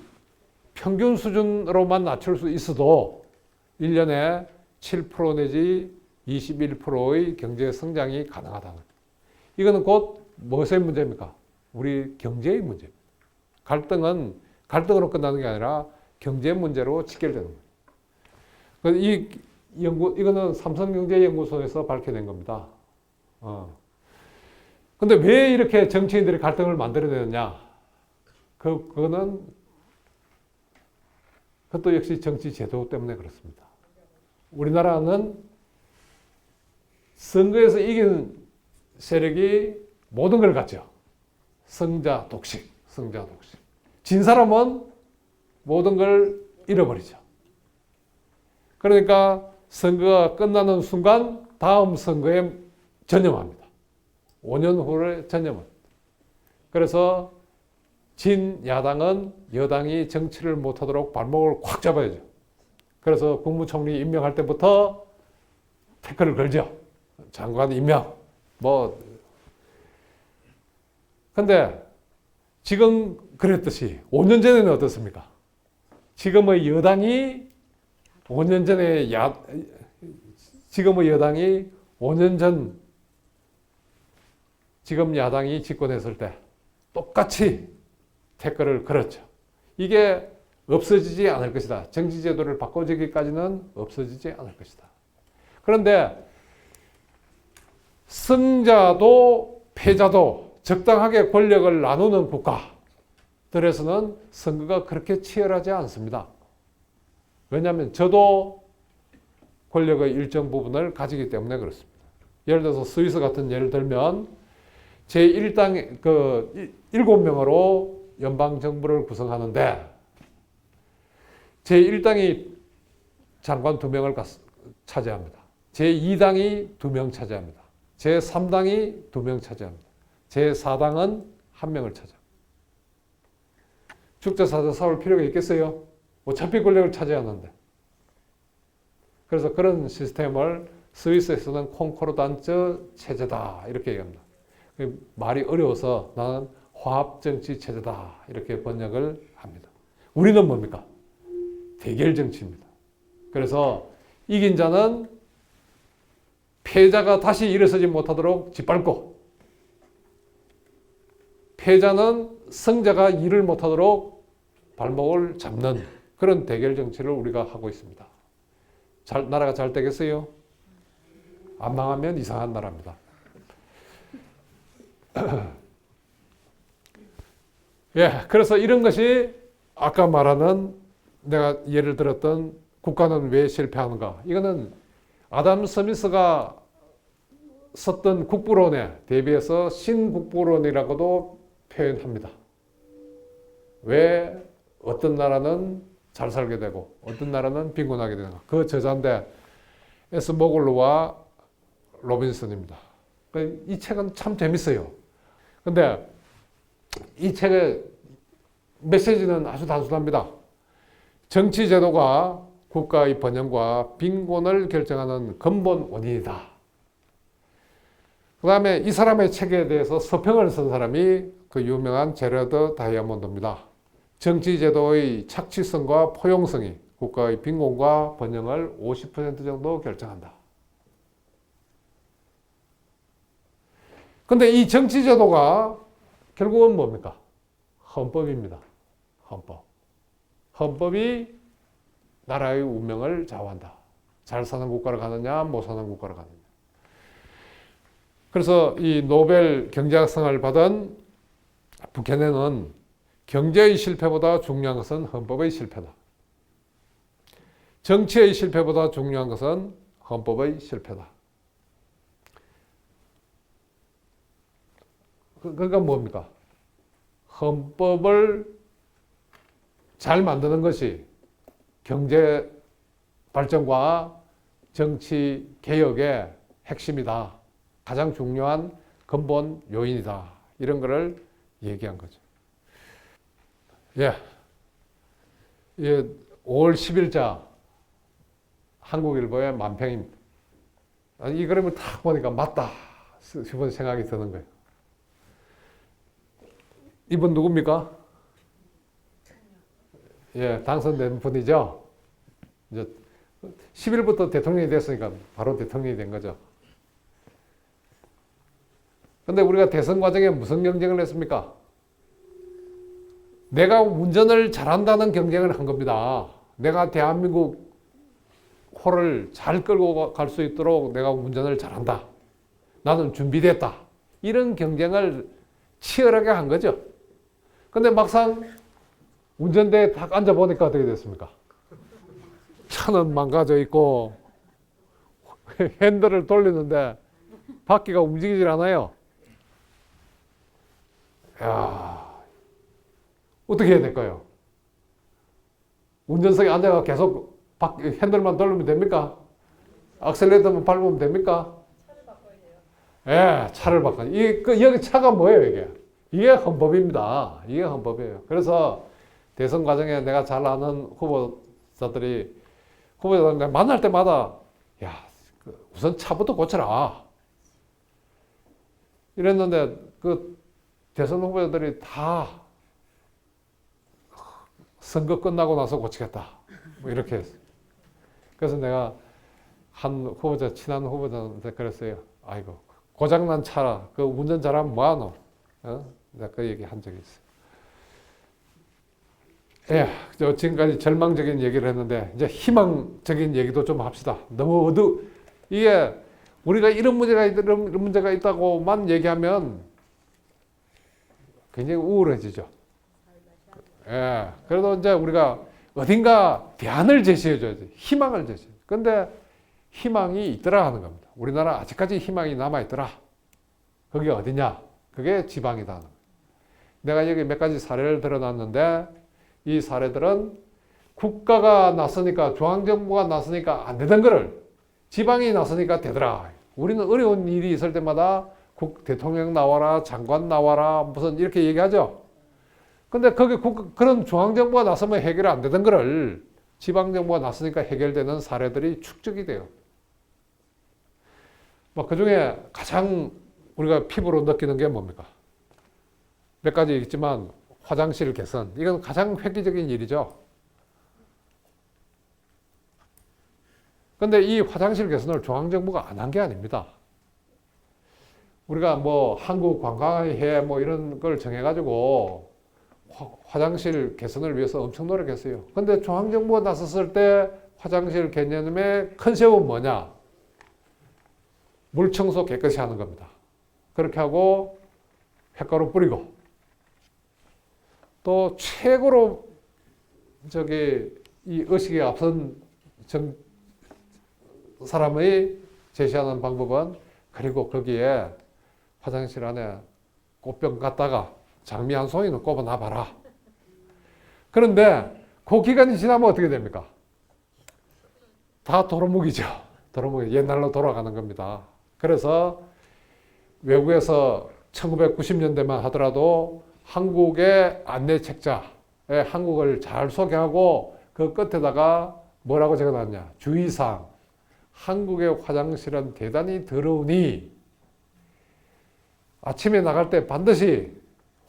평균 수준으로만 낮출 수 있어도 1년에 7% 내지 21%의 경제 성장이 가능하다는. 이거는 곧 무엇의 문제입니까? 우리 경제의 문제입니다. 갈등은 갈등으로 끝나는 게 아니라 경제 문제로 직결되는 거예요. 이거는 삼성경제연구소에서 밝혀낸 겁니다. 근데 왜 이렇게 정치인들이 갈등을 만들어내느냐? 그것도 역시 정치 제도 때문에 그렇습니다. 우리나라는 선거에서 이긴 세력이 모든 걸 갖죠. 승자 독식. 진 사람은 모든 걸 잃어버리죠. 그러니까 선거가 끝나는 순간 다음 선거에 전념합니다. 5년 후를 전념합니다. 그래서 진 야당은 여당이 정치를 못하도록 발목을 꽉 잡아야죠. 그래서 국무총리 임명할 때부터 태클을 걸죠. 장관 임명. 근데 지금 그랬듯이 5년 전에는 어떻습니까? 지금의 여당이 5년 전 지금 야당이 집권했을 때 똑같이 태클을 걸었죠. 이게 없어지지 않을 것이다. 정치제도를 바꿔주기까지는 없어지지 않을 것이다. 그런데 승자도 패자도 적당하게 권력을 나누는 국가들에서는 선거가 그렇게 치열하지 않습니다. 왜냐하면 저도 권력의 일정 부분을 가지기 때문에 그렇습니다. 예를 들어서 스위스 같은 예를 들면 제1당 7명으로 연방정부를 구성하는데 제1당이 장관 2명을 차지합니다. 제2당이 2명 차지합니다. 제3당이 2명 차지합니다. 제4당은 1명을 차지합니다. 죽자사자 싸울 필요가 있겠어요? 어차피 권력을 차지하는데. 그래서 그런 시스템을 스위스에서는 콩코르단츠 체제다 이렇게 얘기합니다. 말이 어려워서 나는 화합정치 체제다 이렇게 번역을 합니다. 우리는 뭡니까? 대결정치입니다. 그래서 이긴 자는 패자가 다시 일어서지 못하도록 짓밟고 패자는 승자가 일을 못하도록 발목을 잡는 그런 대결 정치를 우리가 하고 있습니다. 나라가 잘 되겠어요? 안 망하면 이상한 나라입니다. 예, 그래서 이런 것이 아까 말하는 내가 예를 들었던 국가는 왜 실패하는가? 이거는 아담 스미스가 썼던 국부론에 대비해서 신국부론이라고도 표현합니다. 왜 어떤 나라는 잘 살게 되고 어떤 나라는 빈곤하게 되는가. 그 저자인데 에스 모글루와 로빈슨입니다. 이 책은 참 재밌어요. 근데 이 책의 메시지는 아주 단순합니다. 정치 제도가 국가의 번영과 빈곤을 결정하는 근본 원인이다. 그 다음에 이 사람의 책에 대해서 서평을 쓴 사람이 그 유명한 제러드 다이아몬드입니다. 정치 제도의 착취성과 포용성이 국가의 빈곤과 번영을 50% 정도 결정한다. 근데 이 정치 제도가 결국은 뭡니까? 헌법입니다. 헌법. 헌법이 나라의 운명을 좌우한다. 잘 사는 국가로 가느냐, 못 사는 국가로 가느냐. 그래서 이 노벨 경제학상을 받은 부캐넨은 경제의 실패보다 중요한 것은 헌법의 실패다. 정치의 실패보다 중요한 것은 헌법의 실패다. 그러니까 뭡니까? 헌법을 잘 만드는 것이 경제 발전과 정치 개혁의 핵심이다. 가장 중요한 근본 요인이다. 이런 거를 얘기한 거죠. 예. 예, 5월 10일자 한국일보의 만평입니다. 이 그림을 딱 보니까 맞다 싶은 생각이 드는 거예요. 이분 누굽니까? 예, 당선된 분이죠. 이제 10일부터 대통령이 됐으니까 바로 대통령이 된 거죠. 근데 우리가 대선 과정에 무슨 경쟁을 했습니까? 내가 운전을 잘한다는 경쟁을 한 겁니다. 내가 대한민국 호를 잘 끌고 갈 수 있도록 내가 운전을 잘한다. 나는 준비됐다. 이런 경쟁을 치열하게 한 거죠. 근데 막상 운전대에 딱 앉아보니까 어떻게 됐습니까? 차는 망가져 있고 핸들을 돌리는데 바퀴가 움직이질 않아요. 야, 어떻게 해야 될까요? 운전석에 앉아가 계속 핸들만 돌리면 됩니까? 악셀레이터만 밟으면 됩니까? 차를 바꿔야 돼요. 예, 차를 바꿔. 여기 차가 뭐예요, 이게? 이게 헌법입니다. 이게 헌법이에요. 그래서 대선 과정에 내가 잘 아는 후보자들이 만날 때마다 야, 우선 차부터 고쳐라. 이랬는데 그 대선 후보자들이 다 선거 끝나고 나서 고치겠다. 뭐 이렇게 했어요. 그래서 내가 친한 후보자한테 그랬어요. 아이고, 고장난 차, 그 운전 잘하면 뭐하노? 내가 그 얘기 한 적이 있어요. 예, 지금까지 절망적인 얘기를 했는데, 이제 희망적인 얘기도 좀 합시다. 너무 이게 우리가 이런 문제가 있다고만 얘기하면 굉장히 우울해지죠. 예, 그래도 이제 우리가 어딘가 대안을 제시해줘야지. 희망을 제시해. 근데 희망이 있더라 하는 겁니다. 우리나라 아직까지 희망이 남아있더라. 그게 어디냐? 그게 지방이다. 내가 여기 몇 가지 사례를 들어놨는데 이 사례들은 국가가 나서니까, 중앙정부가 나서니까 안 되던 거를 지방이 나서니까 되더라. 우리는 어려운 일이 있을 때마다 대통령 나와라, 장관 나와라, 무슨 이렇게 얘기하죠. 근데 그런 중앙정부가 나서면 해결이 안 되던 거를 지방정부가 나서니까 해결되는 사례들이 축적이 돼요. 그 중에 가장 우리가 피부로 느끼는 게 뭡니까? 몇 가지 있지만 화장실 개선. 이건 가장 획기적인 일이죠. 근데 이 화장실 개선을 중앙정부가 안 한 게 아닙니다. 우리가 한국관광회 이런 걸 정해가지고 화장실 개선을 위해서 엄청 노력했어요. 근데 중앙정부가 나섰을 때 화장실 개념의 컨셉은 뭐냐? 물 청소 깨끗이 하는 겁니다. 그렇게 하고 푯가루 뿌리고 또 최고로 이 의식에 앞선 사람의 제시하는 방법은 그리고 거기에 화장실 안에 꽃병 갖다가 장미 한 송이는 꼽아 놔봐라. 그런데 그 기간이 지나면 어떻게 됩니까? 다 도루묵이죠. 도루묵이 옛날로 돌아가는 겁니다. 그래서 외국에서 1990년대만 하더라도 한국의 안내책자에 한국을 잘 소개하고 그 끝에다가 뭐라고 적어놨냐. 주의사항. 한국의 화장실은 대단히 더러우니 아침에 나갈 때 반드시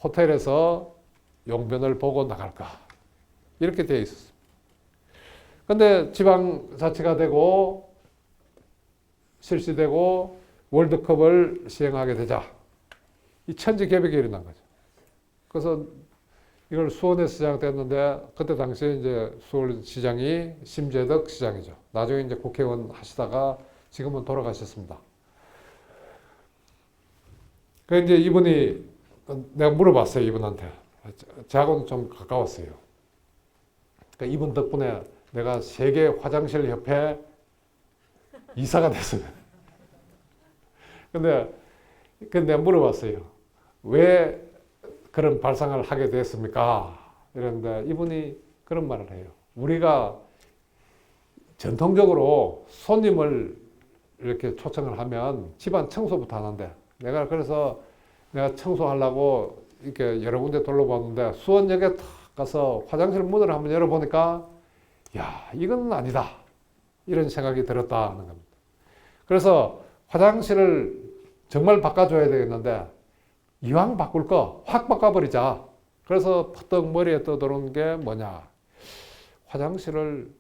호텔에서 용변을 보고 나갈까. 이렇게 되어 있었습니다. 근데 지방자치가 되고 실시되고 월드컵을 시행하게 되자 이 천지개벽이 일어난 거죠. 그래서 이걸 수원에서 시작됐는데 그때 당시에 이제 서울시장이 심재덕 시장이죠. 나중에 이제 국회의원 하시다가 지금은 돌아가셨습니다. 그 이제 이분이 내가 물어봤어요. 이분한테. 저하고는 좀 가까웠어요. 그러니까 이분 덕분에 내가 세계 화장실 협회 이사가 됐어요. 근데 내가 물어봤어요. 왜 그런 발상을 하게 됐습니까? 이랬는데 이분이 그런 말을 해요. 우리가 전통적으로 손님을 이렇게 초청을 하면 집안 청소부터 하는데 그래서 내가 청소하려고 이렇게 여러 군데 둘러봤는데 수원역에 탁 가서 화장실 문을 한번 열어보니까 야, 이건 아니다. 이런 생각이 들었다는 겁니다. 그래서 화장실을 정말 바꿔줘야 되겠는데 이왕 바꿀 거 확 바꿔버리자. 그래서 퍼뜩 머리에 떠도는 게 뭐냐. 화장실을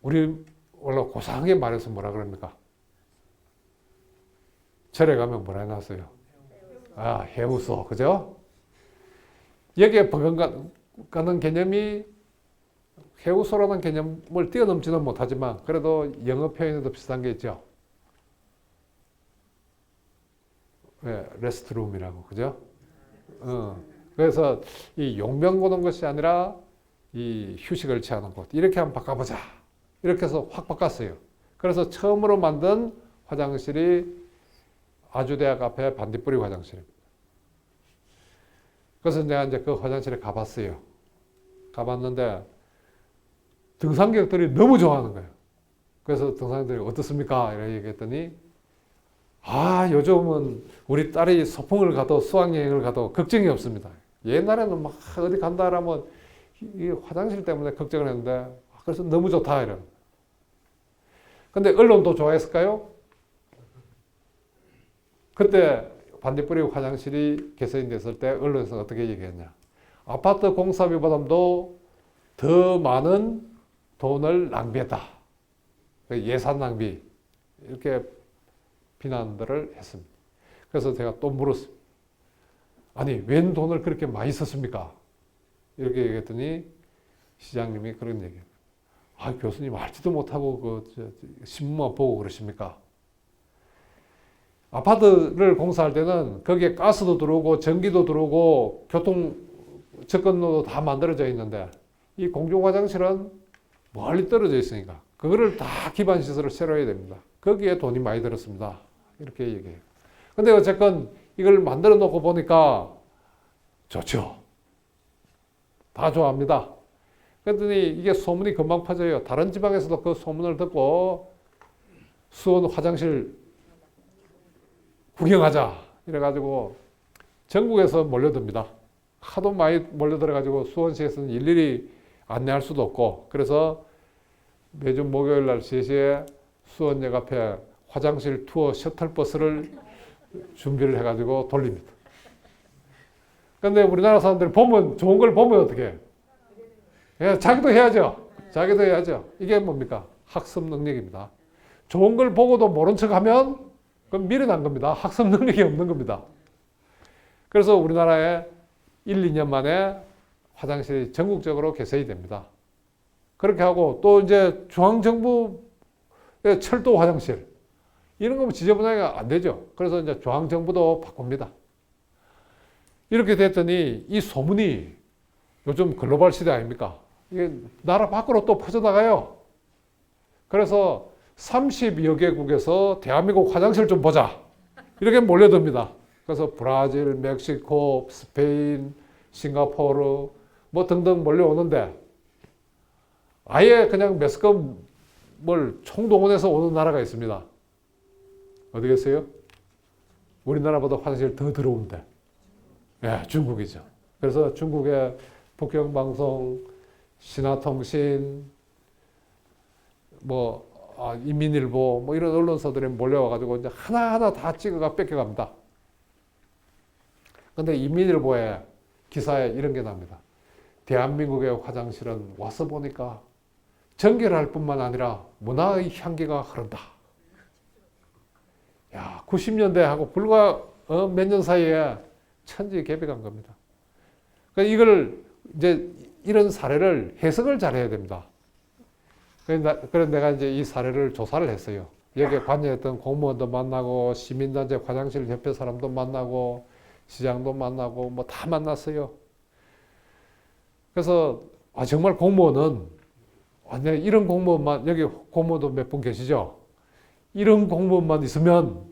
우리 원래 고상하게 말해서 뭐라 그럽니까? 절에 가면 뭐라 해놨어요? 아, 해우소. 그죠? 여기에 버금가는 개념이 해우소라는 개념을 뛰어넘지는 못하지만 그래도 영어 표현에도 비슷한 게 있죠. 네, 레스트룸이라고. 그죠? 그래서 이 용병 보는 것이 아니라 이 휴식을 취하는 곳. 이렇게 한번 바꿔보자. 이렇게 해서 확 바꿨어요. 그래서 처음으로 만든 화장실이 아주대학 앞에 반딧불이 화장실입니다. 그래서 내가 이제 그 화장실에 가봤어요. 가봤는데 등산객들이 너무 좋아하는 거예요. 그래서 등산객들이 어떻습니까? 이렇게 얘기했더니 아, 요즘은 우리 딸이 소풍을 가도 수학여행을 가도 걱정이 없습니다. 옛날에는 막 어디 간다 하면 이 화장실 때문에 걱정을 했는데 그래서 너무 좋다 이런. 근데 언론도 좋아했을까요? 그때 반딧불이 화장실이 개선이 됐을 때 언론에서 어떻게 얘기했냐. 아파트 공사비보다도 더 많은 돈을 낭비했다. 예산 낭비. 이렇게 비난들을 했습니다. 그래서 제가 또 물었습니다. 아니, 웬 돈을 그렇게 많이 썼습니까? 이렇게 얘기했더니 시장님이 그런 얘기예요. 아, 교수님 알지도 못하고 신문만 보고 그러십니까? 아파트를 공사할 때는 거기에 가스도 들어오고 전기도 들어오고 교통 접근로도 다 만들어져 있는데 이 공중 화장실은 멀리 떨어져 있으니까 그거를 다 기반 시설을 새로 해야 됩니다. 거기에 돈이 많이 들었습니다. 이렇게 얘기해요. 근데 어쨌건 이걸 만들어 놓고 보니까 좋죠. 다 좋아합니다. 그랬더니 이게 소문이 금방 퍼져요. 다른 지방에서도 그 소문을 듣고 수원 화장실 구경하자. 이래가지고 전국에서 몰려듭니다. 하도 많이 몰려들어가지고 수원시에서는 일일이 안내할 수도 없고 그래서 매주 목요일 날 3시에 수원역 앞에 화장실 투어 셔틀버스를 준비를 해가지고 돌립니다. 근데 우리나라 사람들이 보면, 좋은 걸 보면 어떻게 해? 자기도 해야죠. 자기도 해야죠. 이게 뭡니까? 학습 능력입니다. 좋은 걸 보고도 모른 척 하면 그건 미련한 겁니다. 학습 능력이 없는 겁니다. 그래서 우리나라에 1, 2년 만에 화장실이 전국적으로 개선이 됩니다. 그렇게 하고 또 이제 중앙정부의 철도 화장실 이런 거면 지저분하게 안 되죠. 그래서 이제 중앙정부도 바꿉니다. 이렇게 됐더니 이 소문이 요즘 글로벌 시대 아닙니까? 이게 나라 밖으로 또 퍼져나가요. 그래서 32여 개국에서 대한민국 화장실 좀 보자. 이렇게 몰려듭니다. 그래서 브라질, 멕시코, 스페인, 싱가포르 뭐 등등 몰려오는데 아예 그냥 매스컴을 총동원해서 오는 나라가 있습니다. 어디겠어요? 우리나라보다 화장실 더 들어온대. 예, 중국이죠. 그래서 중국의 북경방송, 신화통신, 인민일보, 이런 언론사들이 몰려와가지고 이제 하나하나 다 찍어가 뺏겨갑니다. 근데 인민일보의 기사에 이런 게 납니다. 대한민국의 화장실은 와서 보니까 정결할 뿐만 아니라 문화의 향기가 흐른다. 야, 90년대하고 불과 몇 년 사이에 천지개벽한 겁니다. 그러니까 이걸 이제 이런 사례를 해석을 잘 해야 됩니다. 그래서 내가 이제 이 사례를 조사를 했어요. 여기에 관여했던 공무원도 만나고 시민단체 화장실 협회 사람도 만나고 시장도 만나고 뭐 다 만났어요. 그래서 정말 공무원은 완전히 이런 공무원만 여기 공무원도 몇 분 계시죠? 이런 공무원만 있으면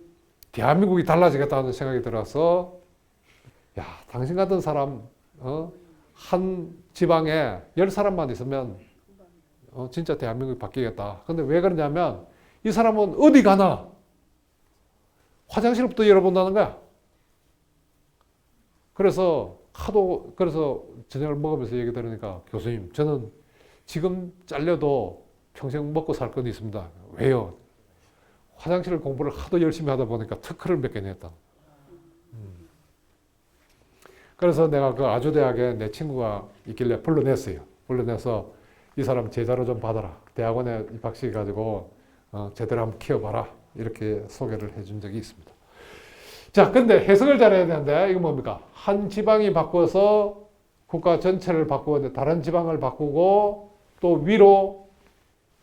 대한민국이 달라지겠다는 생각이 들어서 야, 당신 같은 사람 한 지방에 10사람만 있으면 진짜 대한민국이 바뀌겠다. 근데 왜 그러냐면 이 사람은 어디 가나 화장실부터 열어본다는 거야. 그래서 하도 그래서 저녁을 먹으면서 얘기 들으니까 교수님 저는 지금 잘려도 평생 먹고 살 건 있습니다. 왜요? 화장실 공부를 하도 열심히 하다 보니까 특허를 몇 개 냈다. 그래서 내가 그 아주대학에 내 친구가 있길래 불러냈어요. 불러내서 이 사람 제자로 좀 받아라. 대학원에 입학시켜가지고 제대로 한번 키워봐라. 이렇게 소개를 해준 적이 있습니다. 자, 근데 해석을 잘해야 되는데 이거 뭡니까? 한 지방이 바꿔서 국가 전체를 바꾸는데 다른 지방을 바꾸고 또 위로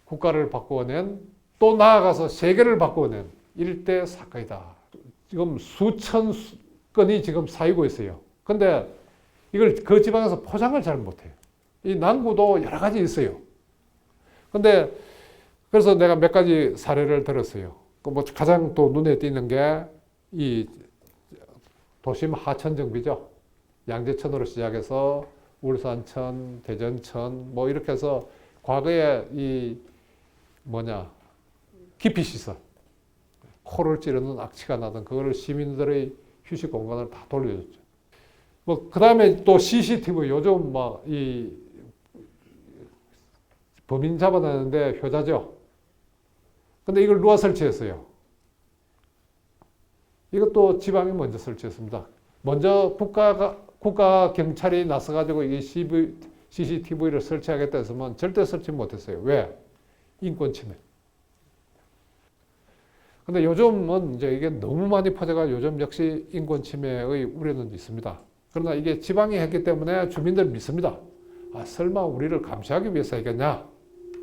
국가를 바꾸어낸 또 나아가서 세계를 바꾸어낸 일대 사건이다. 지금 수천 건이 지금 쌓이고 있어요. 근데 이걸 그 지방에서 포장을 잘 못해요. 이 난구도 여러 가지 있어요. 근데 그래서 내가 몇 가지 사례를 들었어요. 뭐 가장 또 눈에 띄는 게 이 도심 하천 정비죠. 양재천으로 시작해서 울산천, 대전천 뭐 이렇게 해서 과거에 이 기피시설 코를 찌르는 악취가 나던 그거를 시민들의 휴식 공간을 다 돌려줬죠. 뭐 그 다음에 또 CCTV 요즘 막 이 범인 잡아내는데 효자죠. 근데 이걸 누가 설치했어요? 이것도 지방이 먼저 설치했습니다. 먼저 국가 경찰이 나서가지고 이게 CCTV를 설치하겠다 했으면 절대 설치 못했어요. 왜? 인권 침해. 근데 요즘은 이제 이게 너무 많이 퍼져가 요즘 역시 인권 침해의 우려는 있습니다. 그러나 이게 지방이 했기 때문에 주민들 믿습니다. 아, 설마 우리를 감시하기 위해서 했겠냐?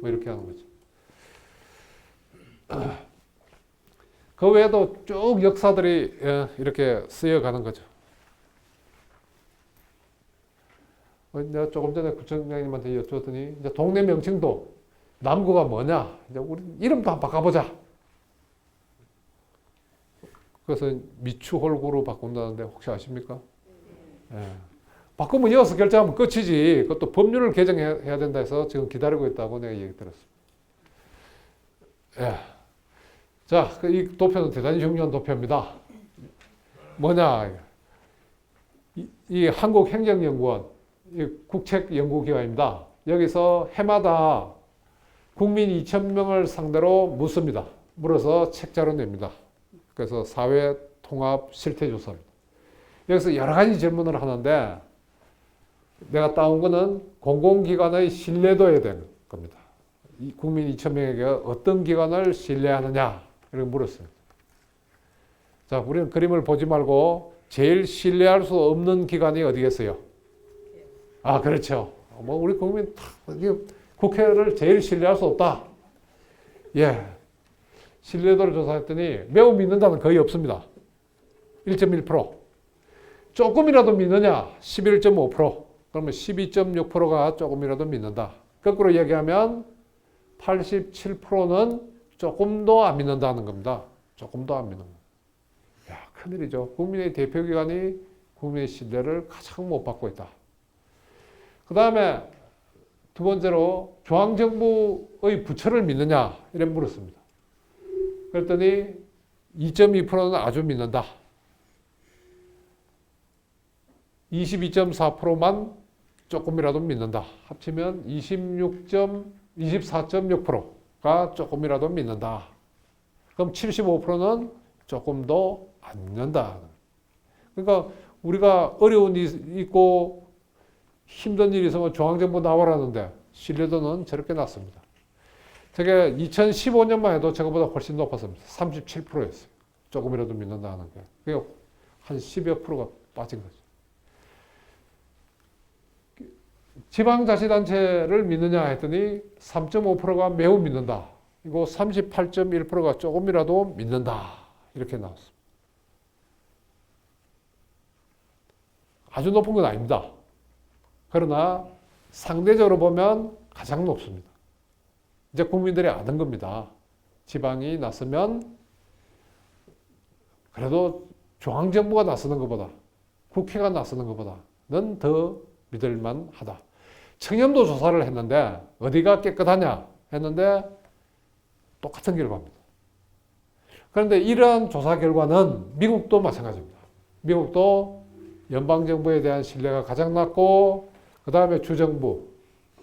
뭐 이렇게 하는 거죠. 그 외에도 쭉 역사들이 이렇게 쓰여가는 거죠. 내가 조금 전에 구청장님한테 여쭈었더니 이제 동네 명칭도 남구가 뭐냐? 이제 우리 이름도 한번 바꿔보자. 그래서 미추홀구로 바꾼다는데 혹시 아십니까? 예. 바꾸면 이어서 결정하면 끝이지. 그것도 법률을 개정해야 된다 해서 지금 기다리고 있다고 내가 얘기 들었습니다. 예. 자, 이 도표는 대단히 중요한 도표입니다. 뭐냐? 이 한국행정연구원, 이 국책연구기관입니다. 여기서 해마다 국민 2,000명을 상대로 묻습니다. 물어서 책자로 냅니다. 그래서 사회 통합 실태조사입니다. 여기서 여러 가지 질문을 하는데 내가 따온 거는 공공기관의 신뢰도에 대한 겁니다. 이 국민 2,000명에게 어떤 기관을 신뢰하느냐 이렇게 물었습니다. 자, 우리는 그림을 보지 말고 제일 신뢰할 수 없는 기관이 어디겠어요? 아, 그렇죠. 뭐 우리 국민 국회를 제일 신뢰할 수 없다. 예. 신뢰도를 조사했더니 매우 믿는다는 거의 없습니다. 1.1%. 조금이라도 믿느냐? 11.5%. 그러면 12.6%가 조금이라도 믿는다. 거꾸로 얘기하면 87%는 조금도 안 믿는다는 겁니다. 조금도 안 믿는 겁니다. 야, 큰일이죠. 국민의 대표기관이 국민의 신뢰를 가장 못 받고 있다. 그 다음에 두 번째로 중앙정부의 부처를 믿느냐? 이런 물었습니다. 그랬더니 2.2%는 아주 믿는다. 22.4%만 조금이라도 믿는다. 합치면 24.6%가 조금이라도 믿는다. 그럼 75%는 조금도 안 믿는다. 그러니까 우리가 어려운 일이 있고 힘든 일이 있으면 중앙정부 나와라는데 신뢰도는 저렇게 낮습니다. 저게 2015년만 해도 저거보다 훨씬 높았습니다. 37%였어요. 조금이라도 믿는다는 게. 그게 한 10여 프로가 빠진 거죠. 지방자치단체를 믿느냐 했더니 3.5%가 매우 믿는다. 이거 38.1%가 조금이라도 믿는다. 이렇게 나왔습니다. 아주 높은 건 아닙니다. 그러나 상대적으로 보면 가장 높습니다. 이제 국민들이 아는 겁니다. 지방이 나서면 그래도 중앙정부가 나서는 것보다 국회가 나서는 것보다는 더 믿을만 하다. 청렴도 조사를 했는데 어디가 깨끗하냐 했는데 똑같은 결과입니다. 그런데 이러한 조사 결과는 미국도 마찬가지입니다. 미국도 연방정부에 대한 신뢰가 가장 낮고 그 다음에 주정부,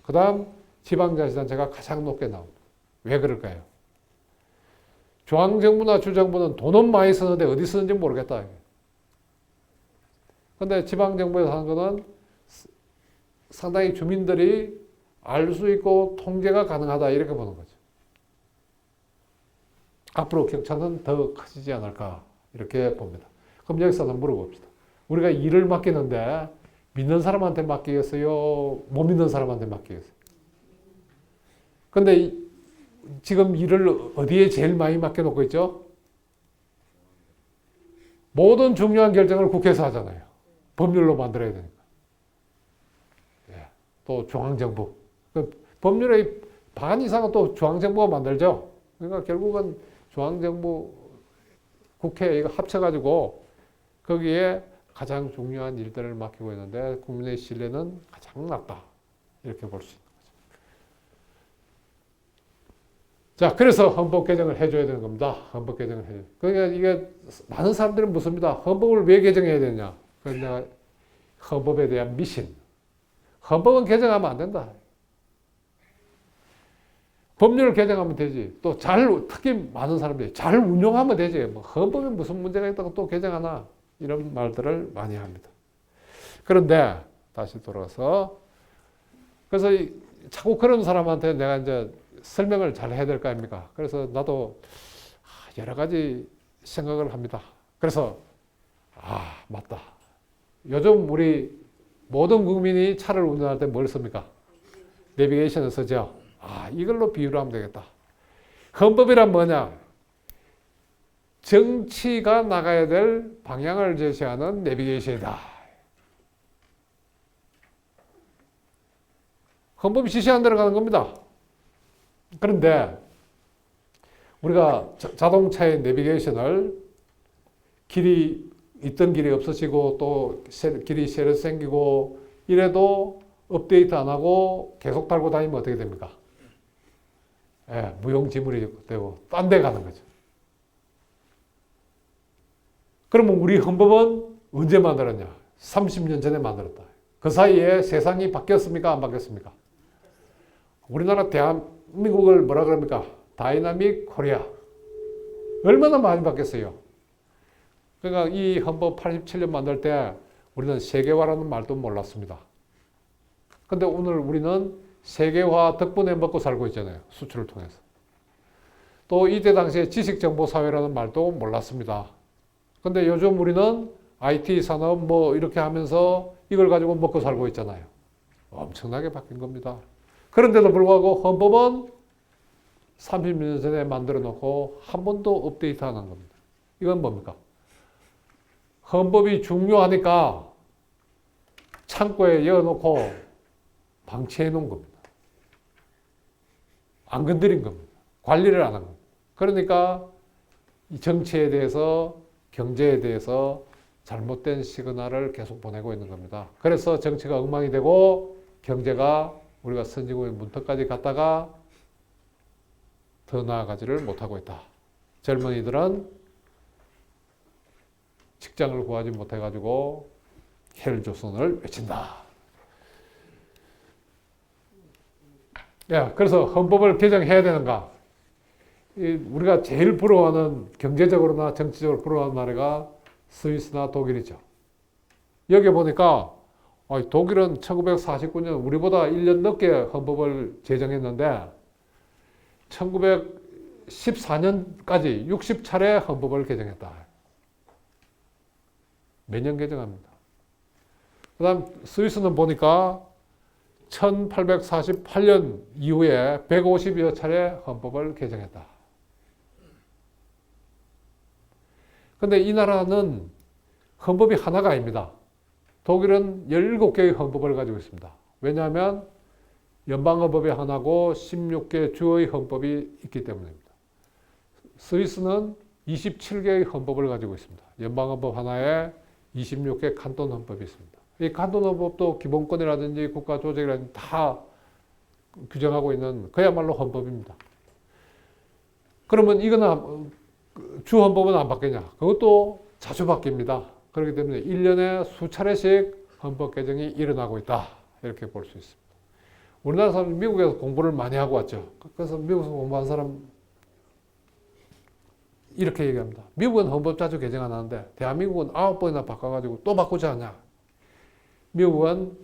그 다음 지방자치단체가 가장 높게 나옵니다. 왜 그럴까요? 중앙정부나 주정부는 돈은 많이 쓰는데 어디 쓰는지 모르겠다. 근데 지방정부에서 하는 거는 상당히 주민들이 알 수 있고 통제가 가능하다 이렇게 보는 거죠. 앞으로 격차는 더 커지지 않을까 이렇게 봅니다. 그럼 여기서 한번 물어봅시다. 우리가 일을 맡기는데 믿는 사람한테 맡기겠어요? 못 믿는 사람한테 맡기겠어요? 근데 지금 일을 어디에 제일 많이 맡겨놓고 있죠? 모든 중요한 결정을 국회에서 하잖아요. 법률로 만들어야 되니까. 또 중앙정부. 법률의 반 이상은 또 중앙정부가 만들죠. 그러니까 결국은 중앙정부, 국회 이거 합쳐가지고 거기에 가장 중요한 일들을 맡기고 있는데 국민의 신뢰는 가장 낮다. 이렇게 볼 수 있는 거죠. 자, 그래서 헌법 개정을 해줘야 되는 겁니다. 헌법 개정을 해요. 그러니까 이게 많은 사람들은 묻습니다. 헌법을 왜 개정해야 되냐? 그래서 내가 헌법에 대한 미신. 헌법은 개정하면 안 된다. 법률을 개정하면 되지. 또 특히 많은 사람들이 잘 운용하면 되지. 뭐 헌법에 무슨 문제가 있다고 또 개정하나? 이런 말들을 많이 합니다. 그런데 다시 돌아가서 그래서 자꾸 그런 사람한테 내가 이제 설명을 잘 해야 될 거 아닙니까? 그래서 나도 여러 가지 생각을 합니다. 그래서 맞다. 요즘 우리 모든 국민이 차를 운전할 때 뭘 씁니까? 내비게이션을 쓰죠. 이걸로 비유를 하면 되겠다. 헌법이란 뭐냐? 정치가 나가야 될 방향을 제시하는 내비게이션이다. 헌법이 지시한 대로 가는 겁니다. 그런데 우리가 자동차의 내비게이션을 있던 길이 없어지고 또 길이 새로 생기고 이래도 업데이트 안 하고 계속 달고 다니면 어떻게 됩니까? 무용지물이 되고 딴 데 가는 거죠. 그러면 우리 헌법은 언제 만들었냐? 30년 전에 만들었다. 그 사이에 세상이 바뀌었습니까? 안 바뀌었습니까? 우리나라 대한민국을 뭐라 그럽니까? 다이나믹 코리아. 얼마나 많이 바뀌었어요. 그러니까 이 헌법 87년 만들 때 우리는 세계화라는 말도 몰랐습니다. 근데 오늘 우리는 세계화 덕분에 먹고 살고 있잖아요. 수출을 통해서. 또 이때 당시에 지식정보사회라는 말도 몰랐습니다. 근데 요즘 우리는 IT 산업 뭐 이렇게 하면서 이걸 가지고 먹고 살고 있잖아요. 엄청나게 바뀐 겁니다. 그런데도 불구하고 헌법은 30년 전에 만들어 놓고 한 번도 업데이트 안 한 겁니다. 이건 뭡니까? 헌법이 중요하니까 창고에 열어놓고 방치해 놓은 겁니다. 안 건드린 겁니다. 관리를 안 한 겁니다. 그러니까 이 정치에 대해서 경제에 대해서 잘못된 시그널을 계속 보내고 있는 겁니다. 그래서 정치가 엉망이 되고 경제가 우리가 선진국의 문턱까지 갔다가 더 나아가지를 못하고 있다. 젊은이들은 직장을 구하지 못해가지고 헬조선을 외친다. 그래서 헌법을 개정해야 되는가? 우리가 제일 부러워하는 경제적으로나 정치적으로 부러워하는 나라가 스위스나 독일이죠. 여기 보니까 독일은 1949년 우리보다 1년 늦게 헌법을 제정했는데 1914년까지 60차례 헌법을 개정했다. 매년 개정합니다. 그 다음 스위스는 보니까 1848년 이후에 150여 차례 헌법을 개정했다. 근데 이 나라는 헌법이 하나가 아닙니다. 독일은 17개의 헌법을 가지고 있습니다. 왜냐하면 연방헌법이 하나고 16개 주의 헌법이 있기 때문입니다. 스위스는 27개의 헌법을 가지고 있습니다. 연방헌법 하나에 26개 칸톤 헌법이 있습니다. 이 칸톤 헌법도 기본권이라든지 국가 조직이라든지 다 규정하고 있는 그야말로 헌법입니다. 그러면 이거는 주 헌법은 안 바뀌냐? 그것도 자주 바뀝니다. 그렇기 때문에 1년에 수차례씩 헌법 개정이 일어나고 있다. 이렇게 볼 수 있습니다. 우리나라 사람 미국에서 공부를 많이 하고 왔죠. 그래서 미국에서 공부한 사람 이렇게 얘기합니다. 미국은 헌법 자주 개정 안 하는데 대한민국은 9번이나 바꿔가지고 또 바꾸지 않냐. 미국은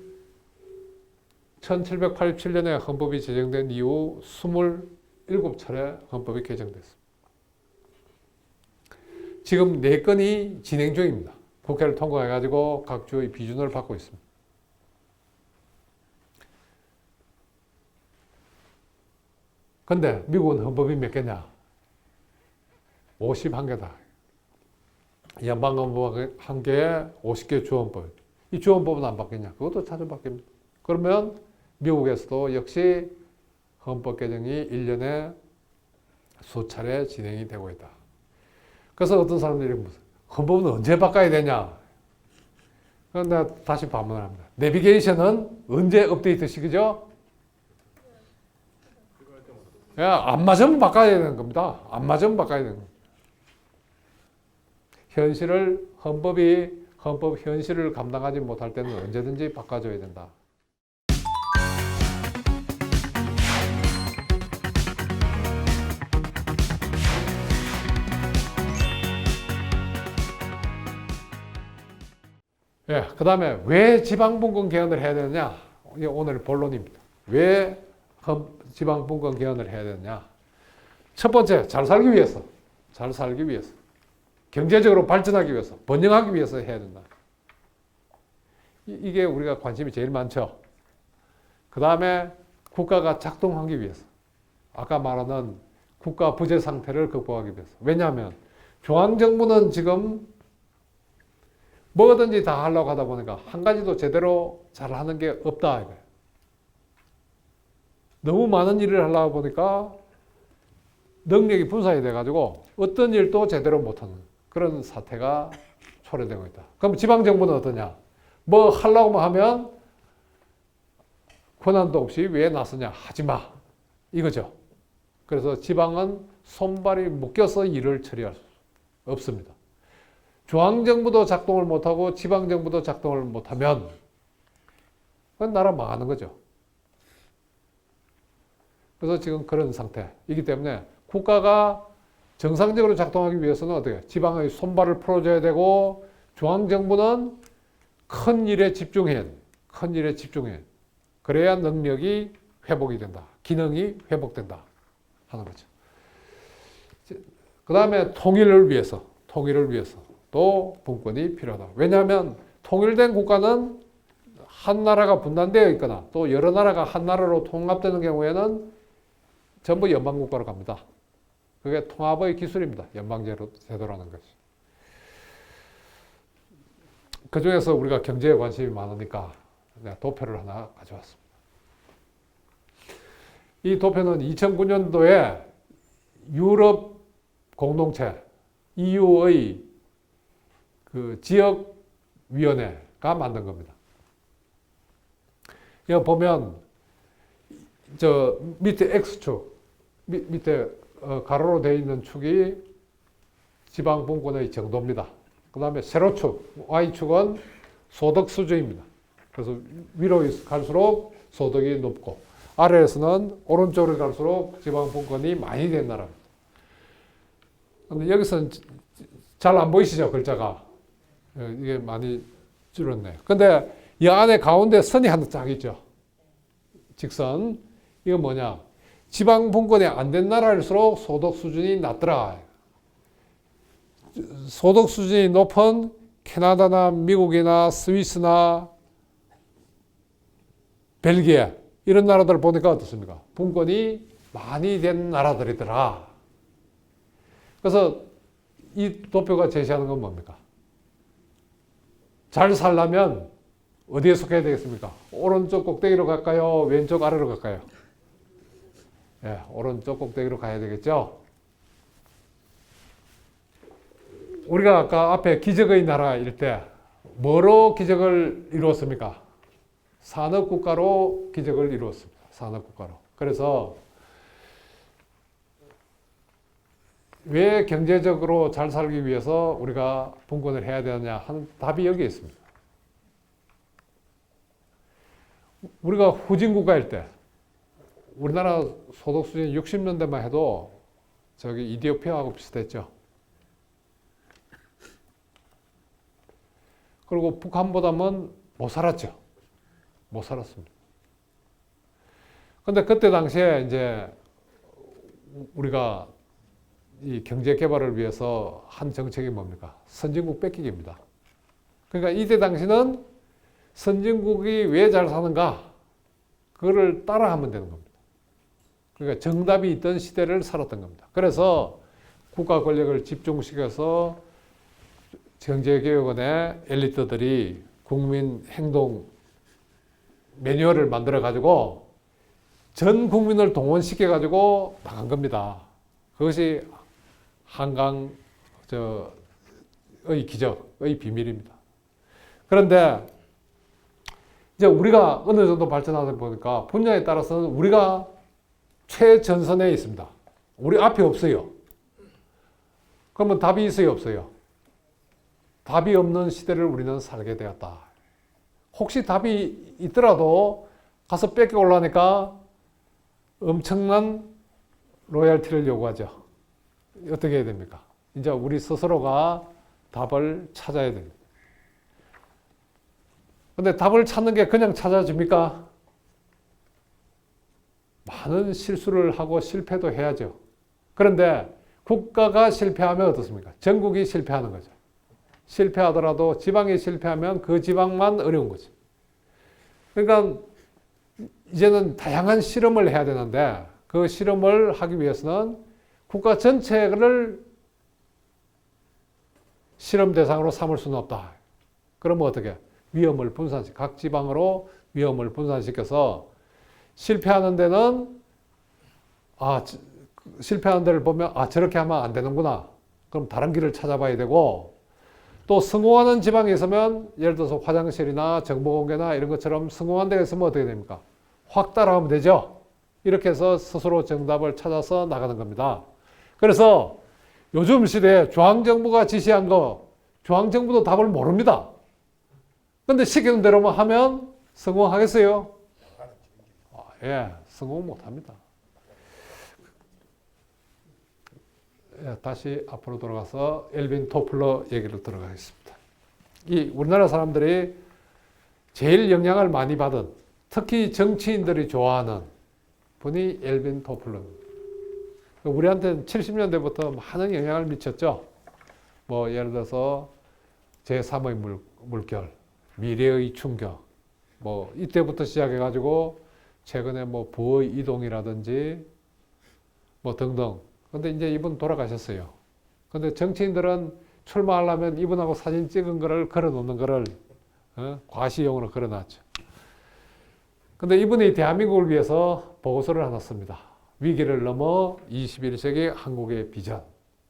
1787년에 헌법이 제정된 이후 27차례 헌법이 개정됐습니다. 지금 4건이 진행 중입니다. 국회를 통과해가지고 각 주의 비준을 받고 있습니다. 근데 미국은 헌법이 몇 개냐? 51개다. 연방헌법 한 개에 50개 주헌법. 이 주헌법은 안 바뀌냐? 그것도 자주 바뀝니다. 그러면 미국에서도 역시 헌법 개정이 1년에 수차례 진행이 되고 있다. 그래서 어떤 사람들이 헌법은 언제 바꿔야 되냐? 그런데 다시 반문을 합니다. 내비게이션은 언제 업데이트 시키죠? 안 맞으면 바꿔야 되는 겁니다. 안 맞으면 바꿔야 되는 겁니다. 헌법 현실을 감당하지 못할 때는 언제든지 바꿔줘야 된다. 예, 그 다음에 왜 지방분권 개헌을 해야 되느냐? 이게 오늘 본론입니다. 왜 지방분권 개헌을 해야 되느냐? 첫 번째, 잘 살기 위해서. 잘 살기 위해서. 경제적으로 발전하기 위해서. 번영하기 위해서 해야 된다. 이게 우리가 관심이 제일 많죠. 그 다음에 국가가 작동하기 위해서. 아까 말하는 국가 부재 상태를 극복하기 위해서. 왜냐하면 중앙정부는 지금 뭐든지 다 하려고 하다 보니까 한 가지도 제대로 잘하는 게 없다 이거예요. 너무 많은 일을 하려고 보니까 능력이 분산이 돼가지고 어떤 일도 제대로 못하는 그런 사태가 초래되고 있다. 그럼 지방정부는 어떠냐? 뭐 하려고만 하면 권한도 없이 왜 나서냐? 하지 마. 이거죠. 그래서 지방은 손발이 묶여서 일을 처리할 수 없습니다. 중앙정부도 작동을 못하고 지방정부도 작동을 못하면 그건 나라 망하는 거죠. 그래서 지금 그런 상태이기 때문에 국가가 정상적으로 작동하기 위해서는 어떻게? 지방의 손발을 풀어줘야 되고 중앙정부는 큰 일에 집중해야 돼. 큰 일에 집중해. 그래야 능력이 회복이 된다. 기능이 회복된다. 하는 거죠. 그 다음에 통일을 위해서 또 분권이 필요하다. 왜냐하면 통일된 국가는 한 나라가 분단되어 있거나 또 여러 나라가 한 나라로 통합되는 경우에는 전부 연방국가로 갑니다. 그게 통합의 기술입니다. 연방제도라는 것이. 그 중에서 우리가 경제에 관심이 많으니까 내가 도표를 하나 가져왔습니다. 이 도표는 2009년도에 유럽 공동체 EU의 그 지역위원회가 만든 겁니다. 이거 보면 저 밑에 X축, 밑에 가로로 되어 있는 축이 지방분권의 정도입니다. 그 다음에 세로축, Y축은 소득 수준입니다. 그래서 위로 갈수록 소득이 높고 아래에서는 오른쪽으로 갈수록 지방분권이 많이 된 나라입니다. 근데 여기서는 잘 안 보이시죠? 글자가. 이게 많이 줄었네요. 근데 이 안에 가운데 선이 하나 쫙 있죠. 직선. 이건 뭐냐? 지방분권이 안 된 나라일수록 소득 수준이 낮더라. 소득 수준이 높은 캐나다나 미국이나 스위스나 벨기에 이런 나라들 보니까 어떻습니까? 분권이 많이 된 나라들이더라. 그래서 이 도표가 제시하는 건 뭡니까? 잘 살려면 어디에 속해야 되겠습니까? 오른쪽 꼭대기로 갈까요? 왼쪽 아래로 갈까요? 예, 오른쪽 꼭대기로 가야 되겠죠? 우리가 아까 앞에 기적의 나라 이럴 때 뭐로 기적을 이루었습니까? 산업국가로 기적을 이루었습니다. 산업국가로. 그래서 왜 경제적으로 잘 살기 위해서 우리가 분권을 해야 되느냐 하는 답이 여기에 있습니다. 우리가 후진국가일 때 우리나라 소득 수준이 60년대만 해도 저기 이디오피아하고 비슷했죠. 그리고 북한보다는 못 살았죠. 못 살았습니다. 근데 그때 당시에 이제 우리가 이 경제 개발을 위해서 한 정책이 뭡니까? 선진국 뺏기기입니다. 그러니까 이때 당시는 선진국이 왜 잘 사는가? 그거를 따라하면 되는 겁니다. 그러니까 정답이 있던 시대를 살았던 겁니다. 그래서 국가 권력을 집중시켜서 경제개혁원의 엘리트들이 국민 행동 매뉴얼을 만들어 가지고 전 국민을 동원시켜 가지고 나간 겁니다. 그것이 한강의 기적의 비밀입니다. 그런데 이제 우리가 어느 정도 발전하다 보니까 분야에 따라서는 우리가 최전선에 있습니다. 우리 앞에 없어요. 그러면 답이 있어요, 없어요? 답이 없는 시대를 우리는 살게 되었다. 혹시 답이 있더라도 가서 뺏겨 올라니까 엄청난 로열티를 요구하죠. 어떻게 해야 됩니까? 이제 우리 스스로가 답을 찾아야 됩니다. 근데 답을 찾는 게 그냥 찾아집니까? 많은 실수를 하고 실패도 해야죠. 그런데 국가가 실패하면 어떻습니까? 전국이 실패하는 거죠. 실패하더라도 지방이 실패하면 그 지방만 어려운 거죠. 그러니까 이제는 다양한 실험을 해야 되는데 그 실험을 하기 위해서는 국가 전체를 실험 대상으로 삼을 수는 없다. 그러면 어떻게? 위험을 각 지방으로 위험을 분산시켜서 실패하는 데는 실패하는 데를 보면 저렇게 하면 안 되는구나. 그럼 다른 길을 찾아봐야 되고 또 성공하는 지방에 있으면 예를 들어서 화장실이나 정보공개나 이런 것처럼 성공한 데가 있으면 어떻게 됩니까? 확 따라가면 되죠. 이렇게 해서 스스로 정답을 찾아서 나가는 겁니다. 그래서 요즘 시대에 중앙정부가 지시한 거 중앙정부도 답을 모릅니다. 근데 시키는 대로만 하면 성공하겠어요? 예, 성공 못합니다. 예, 다시 앞으로 돌아가서 엘빈 토플러 얘기를 들어가겠습니다. 이 우리나라 사람들이 제일 영향을 많이 받은 특히 정치인들이 좋아하는 분이 엘빈 토플러입니다. 우리한테는 70년대부터 많은 영향을 미쳤죠. 뭐 예를 들어서 제3의 물결, 미래의 충격, 뭐 이때부터 시작해가지고 최근에 뭐 부의 이동이라든지 뭐 등등. 근데 이제 이분 돌아가셨어요. 근데 정치인들은 출마하려면 이분하고 사진 찍은 거를 걸어놓는 거를 과시용으로 걸어놨죠. 근데 이분이 대한민국을 위해서 보고서를 하나 씁니다. 위기를 넘어 21세기 한국의 비전.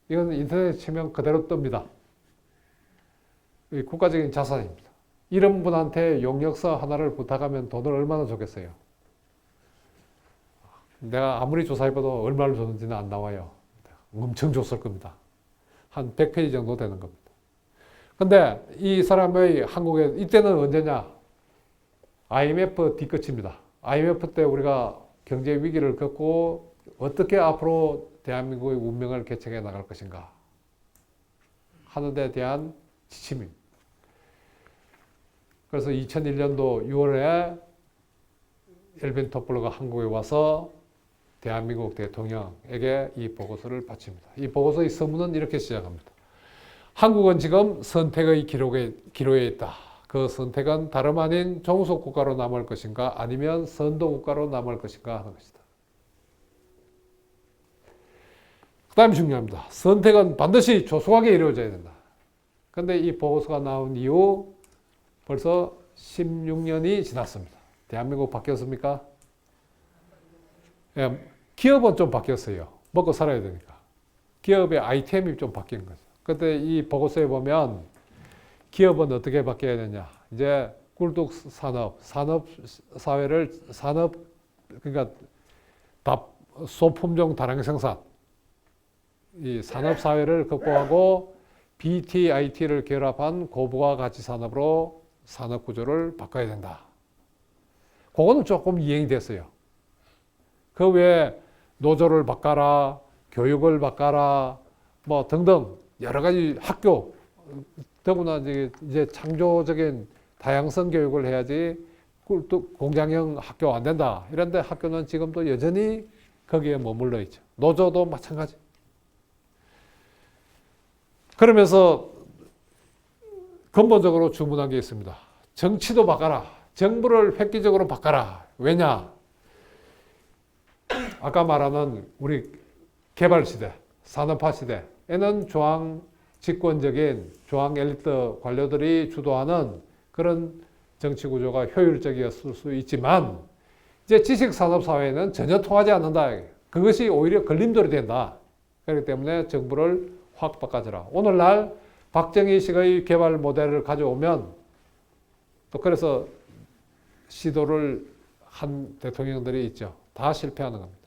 이건 인터넷에 치면 그대로 뜹니다. 국가적인 자산입니다. 이런 분한테 용역서 하나를 부탁하면 돈을 얼마나 줬겠어요? 내가 아무리 조사해봐도 얼마를 줬는지는 안 나와요. 엄청 줬을 겁니다. 한 100페이지 정도 되는 겁니다. 근데 이 사람의 한국에 이때는 언제냐? IMF 뒤끝입니다. IMF 때 우리가 경제 위기를 겪고 어떻게 앞으로 대한민국의 운명을 개척해 나갈 것인가 하는 데 대한 지침입니다. 그래서 2001년도 6월에 엘빈 토플러가 한국에 와서 대한민국 대통령에게 이 보고서를 바칩니다. 이 보고서의 서문은 이렇게 시작합니다. 한국은 지금 선택의 기로에 있다. 그 선택은 다름 아닌 종속국가로 남을 것인가 아니면 선도국가로 남을 것인가 하는 것이다. 그 다음이 중요합니다. 선택은 반드시 조속하게 이루어져야 된다. 그런데 이 보고서가 나온 이후 벌써 16년이 지났습니다. 대한민국 바뀌었습니까? 예, 기업은 좀 바뀌었어요. 먹고 살아야 되니까. 기업의 아이템이 좀 바뀐 거죠. 그때 이 보고서에 보면 기업은 어떻게 바뀌어야 되냐. 이제 꿀뚝 산업사회를 그러니까 소품종 다량 생산. 이 산업사회를 극복하고 BTIT를 결합한 고부가 가치 산업으로 산업 구조를 바꿔야 된다. 그거는 조금 이행이 됐어요. 그 외에 노조를 바꿔라, 교육을 바꿔라, 뭐 등등 여러 가지 학교, 더구나 이제 창조적인 다양성 교육을 해야지 또 공장형 학교 안 된다. 이런데 학교는 지금도 여전히 거기에 머물러 있죠. 노조도 마찬가지. 그러면서 근본적으로 주문한 게 있습니다. 정치도 바꿔라. 정부를 획기적으로 바꿔라. 왜냐? 아까 말하는 우리 개발 시대, 산업화 시대에는 중앙 집권적인 중앙 엘리트 관료들이 주도하는 그런 정치 구조가 효율적이었을 수 있지만 이제 지식산업사회는 전혀 통하지 않는다. 그것이 오히려 걸림돌이 된다. 그렇기 때문에 정부를 확 바꿔줘라. 오늘날 박정희식의 개발 모델을 가져오면 또 그래서 시도를 한 대통령들이 있죠. 다 실패하는 겁니다.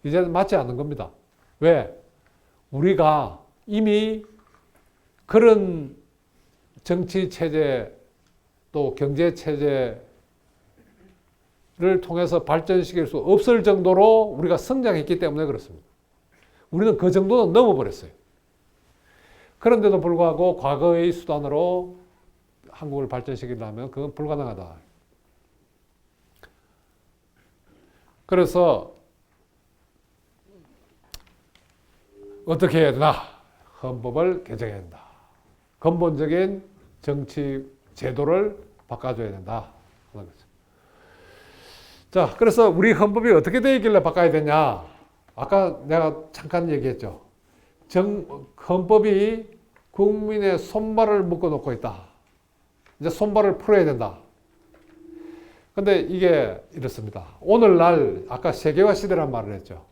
이제는 맞지 않는 겁니다. 왜? 우리가 이미 그런 정치 체제 또 경제 체제를 통해서 발전시킬 수 없을 정도로 우리가 성장했기 때문에 그렇습니다. 우리는 그 정도는 넘어버렸어요. 그런데도 불구하고 과거의 수단으로 한국을 발전시키려면 그건 불가능하다. 그래서 어떻게 해야 되나? 헌법을 개정해야 된다. 근본적인 정치 제도를 바꿔줘야 된다. 하는 거죠. 자, 그래서 우리 헌법이 어떻게 되어 있길래 바꿔야 되냐? 아까 내가 잠깐 얘기했죠. 헌법이 국민의 손발을 묶어놓고 있다. 이제 손발을 풀어야 된다. 근데 이게 이렇습니다. 오늘날 아까 세계화 시대란 말을 했죠.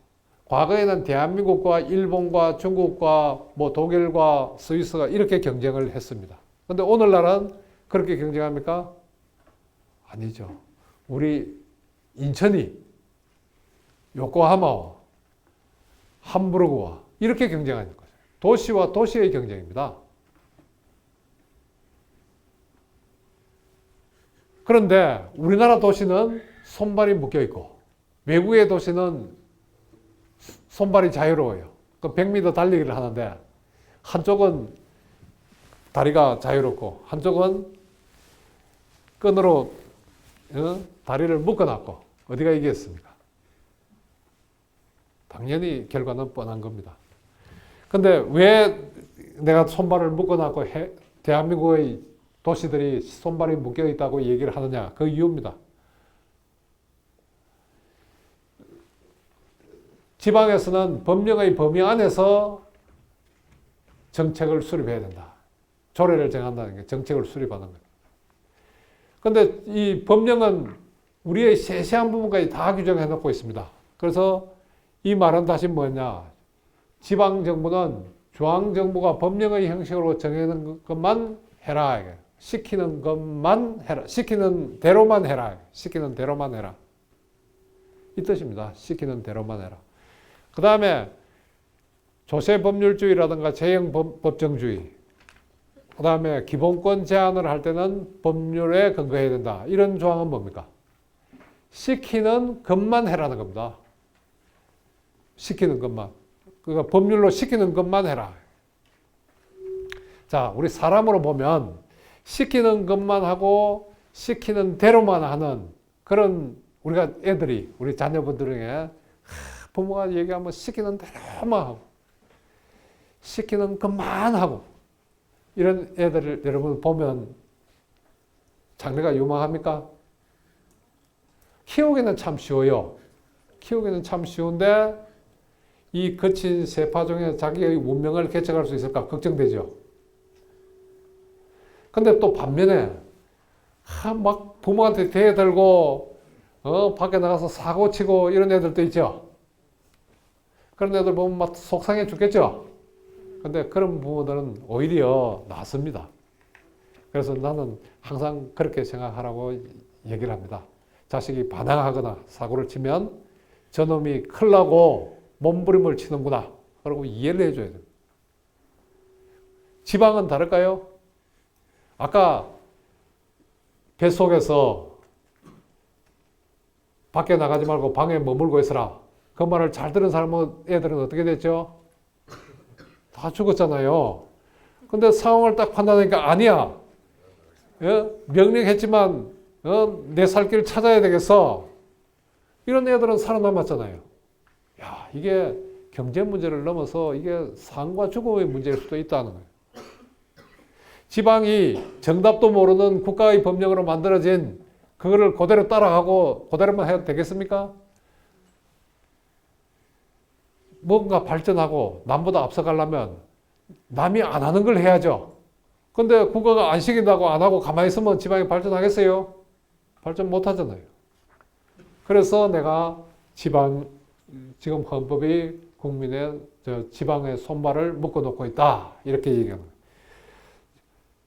과거에는 대한민국과 일본과 중국과 뭐 독일과 스위스가 이렇게 경쟁을 했습니다. 근데 오늘날은 그렇게 경쟁합니까? 아니죠. 우리 인천이 요코하마와 함부르크와 이렇게 경쟁하는 거죠. 도시와 도시의 경쟁입니다. 그런데 우리나라 도시는 손발이 묶여 있고 외국의 도시는 손발이 자유로워요. 그 100m 달리기를 하는데 한쪽은 다리가 자유롭고 한쪽은 끈으로 다리를 묶어놨고 어디가 이겼습니까? 당연히 결과는 뻔한 겁니다. 근데 왜 내가 손발을 묶어놨고 대한민국의 도시들이 손발이 묶여있다고 얘기를 하느냐? 그 이유입니다. 지방에서는 법령의 범위 안에서 정책을 수립해야 된다. 조례를 정한다는 게 정책을 수립하는 거예요. 그런데 이 법령은 우리의 세세한 부분까지 다 규정해 놓고 있습니다. 그래서 이 말은 다시 뭐냐? 지방정부는 중앙정부가 법령의 형식으로 정해놓은 것만 해라. 시키는 것만 해라. 시키는 대로만 해라. 시키는 대로만 해라. 이 뜻입니다. 시키는 대로만 해라. 그 다음에 조세법률주의라든가 재형법정주의, 그 다음에 기본권 제한을 할 때는 법률에 근거해야 된다. 이런 조항은 뭡니까? 시키는 것만 해라는 겁니다. 시키는 것만. 그러니까 법률로 시키는 것만 해라. 자, 우리 사람으로 보면 시키는 것만 하고 시키는 대로만 하는 그런 우리가 애들이, 우리 자녀분들에게 부모가 얘기하면 시키는 대로만 하고 시키는 것만 하고 이런 애들을 여러분 보면 장래가 유망합니까? 키우기는 참 쉬워요. 키우기는 참 쉬운데 이 거친 세파종에 자기의 문명을 개척할 수 있을까 걱정되죠. 근데 또 반면에 막 부모한테 대들고 밖에 나가서 사고 치고 이런 애들도 있죠. 그런 애들 보면 막 속상해 죽겠죠. 근데 그런 부모들은 오히려 낫습니다. 그래서 나는 항상 그렇게 생각하라고 얘기를 합니다. 자식이 반항하거나 사고를 치면 저놈이 큰일 나고 몸부림을 치는구나. 그리고 이해를 해줘야 돼요. 지방은 다를까요? 아까 뱃속에서 밖에 나가지 말고 방에 머물고 있어라. 그 말을 잘 들은 사람은 애들은 어떻게 됐죠? 다 죽었잖아요. 근데 상황을 딱 판단하니까 아니야. 명령했지만 내 살 길 찾아야 되겠어. 이런 애들은 살아남았잖아요. 야, 이게 경제 문제를 넘어서 이게 삶과 죽음의 문제일 수도 있다는 거예요. 지방이 정답도 모르는 국가의 법령으로 만들어진 그거를 그대로 따라가고 그대로만 해도 되겠습니까? 뭔가 발전하고 남보다 앞서가려면 남이 안 하는 걸 해야죠. 근데 국가가 안 시킨다고 안 하고 가만히 있으면 지방이 발전하겠어요? 발전 못 하잖아요. 그래서 내가 지금 헌법이 국민의 지방의 손발을 묶어놓고 있다. 이렇게 얘기하는 거예요.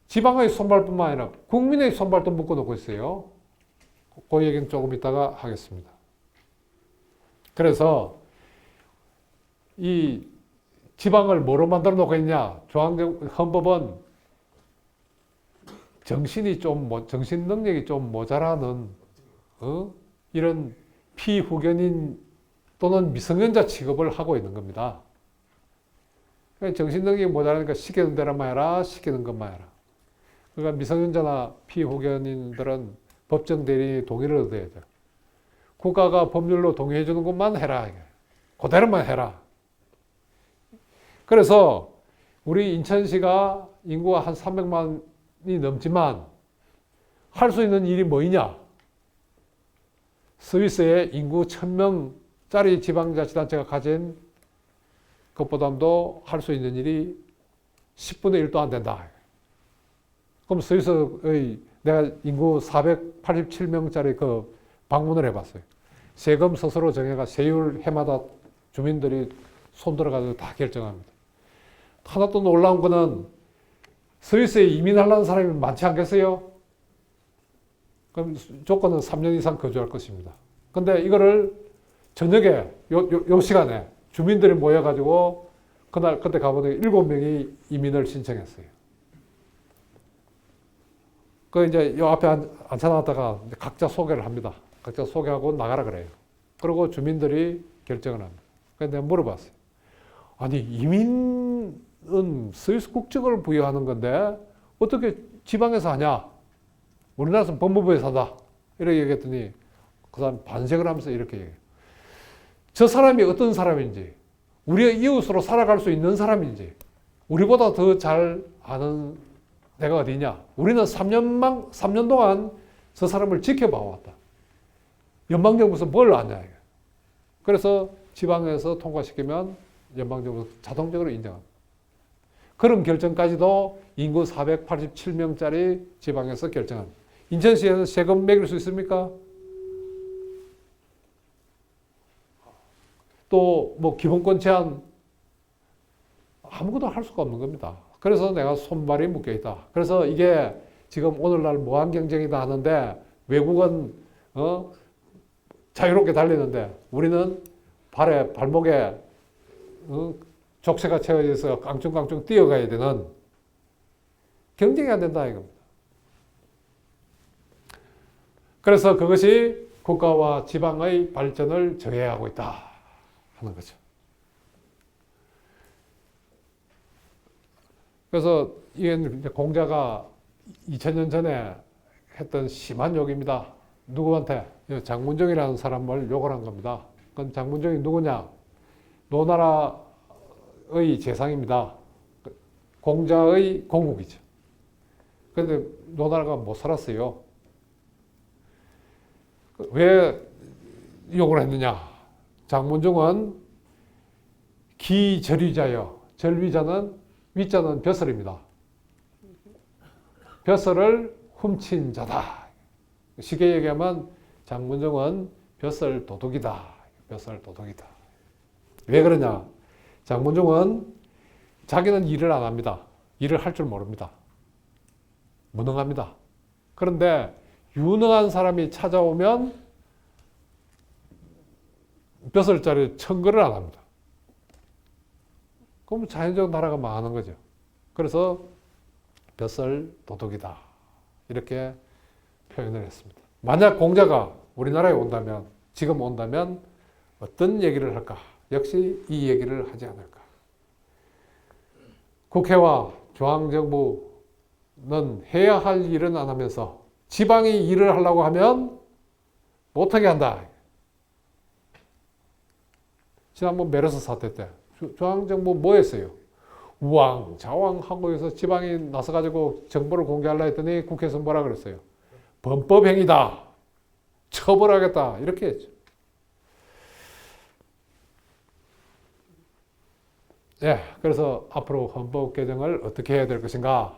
지방의 손발뿐만 아니라 국민의 손발도 묶어놓고 있어요. 그 얘기는 조금 이따가 하겠습니다. 그래서 이 지방을 뭐로 만들어 놓고 있냐? 헌법은 정신 능력이 좀 모자라는 이런 피후견인 또는 미성년자 취급을 하고 있는 겁니다. 정신 능력이 모자라니까 시키는 대로만 해라, 시키는 것만 해라. 그러니까 미성년자나 피후견인들은 법정 대리인의 동의를 얻어야죠. 국가가 법률로 동의해 주는 것만 해라. 그대로만 해라. 그래서 우리 인천시가 인구가 한 300만이 넘지만 할 수 있는 일이 뭐이냐? 스위스의 인구 1000명짜리 지방자치단체가 가진 것보다도 할 수 있는 일이 10분의 1도 안 된다. 그럼 스위스의 내가 인구 487명짜리 그 방문을 해봤어요. 세금 스스로 정해가 세율 해마다 주민들이 손들어가지고 다 결정합니다. 하나 또 놀라운 거는 스위스에 이민하려는 사람이 많지 않겠어요? 그럼 조건은 3년 이상 거주할 것입니다. 근데 이거를 저녁에 요 시간에 주민들이 모여가지고 그때 가보니 7명이 이민을 신청했어요. 그 이제 요 앞에 앉혀놨다가 각자 소개를 합니다. 각자 소개하고 나가라 그래요. 그리고 주민들이 결정을 합니다. 그래서 내가 물어봤어요. 아니, 이민은 스위스 국적을 부여하는 건데 어떻게 지방에서 하냐? 우리나라에서 법무부에서 한다. 이렇게 얘기했더니 그 사람 반색을 하면서 이렇게 얘기해요. 저 사람이 어떤 사람인지, 우리의 이웃으로 살아갈 수 있는 사람인지, 우리보다 더 잘 아는 내가 어디냐? 우리는 3년 동안 저 사람을 지켜봐 왔다. 연방정부에서 뭘 아냐? 그래서 지방에서 통과시키면 연방정부에서 자동적으로 인정합니다. 그런 결정까지도 인구 487명짜리 지방에서 결정합니다. 인천시에서 세금 매길 수 있습니까? 또 뭐 기본권 제한 아무것도 할 수가 없는 겁니다. 그래서 내가 손발이 묶여 있다. 그래서 이게 지금 오늘날 무한 경쟁이다 하는데 외국은 자유롭게 달리는데 우리는 발목에 족쇄가 채워져서 깡충깡충 뛰어가야 되는 경쟁이 안 된다 이겁니다. 그래서 그것이 국가와 지방의 발전을 저해하고 있다 하는 거죠. 그래서 이건 공자가 2000년 전에 했던 심한 욕입니다. 누구한테? 장문정이라는 사람을 욕을 한 겁니다. 그건 장문정이 누구냐? 노나라의 재상입니다. 공자의 공국이죠. 그런데 노나라가 못 살았어요. 왜 욕을 했느냐? 장문정은 기절위자요. 절위자는 위자는 벼슬입니다. 벼슬을 훔친 자다. 쉽게 얘기하면 장문정은 벼슬 도둑이다. 벼슬 도둑이다. 왜 그러냐? 장문정은 자기는 일을 안 합니다. 일을 할 줄 모릅니다. 무능합니다. 그런데 유능한 사람이 찾아오면 벼슬자리 청구를 안 합니다. 그럼 자연적 나라가 망하는 거죠. 그래서 벼슬 도덕이다. 이렇게 표현을 했습니다. 만약 공자가 우리나라에 온다면, 지금 온다면 어떤 얘기를 할까? 역시 이 얘기를 하지 않을까. 국회와 중앙정부는 해야 할 일은 안 하면서 지방이 일을 하려고 하면 못하게 한다. 지난번 메르스 사태 때 중앙정부 뭐 했어요? 우왕좌왕하고 해서 지방이 나서가지고 정보를 공개하려 했더니 국회에서 뭐라 그랬어요? 범법행위다. 처벌하겠다. 이렇게 했죠. 예, 그래서 앞으로 헌법 개정을 어떻게 해야 될 것인가?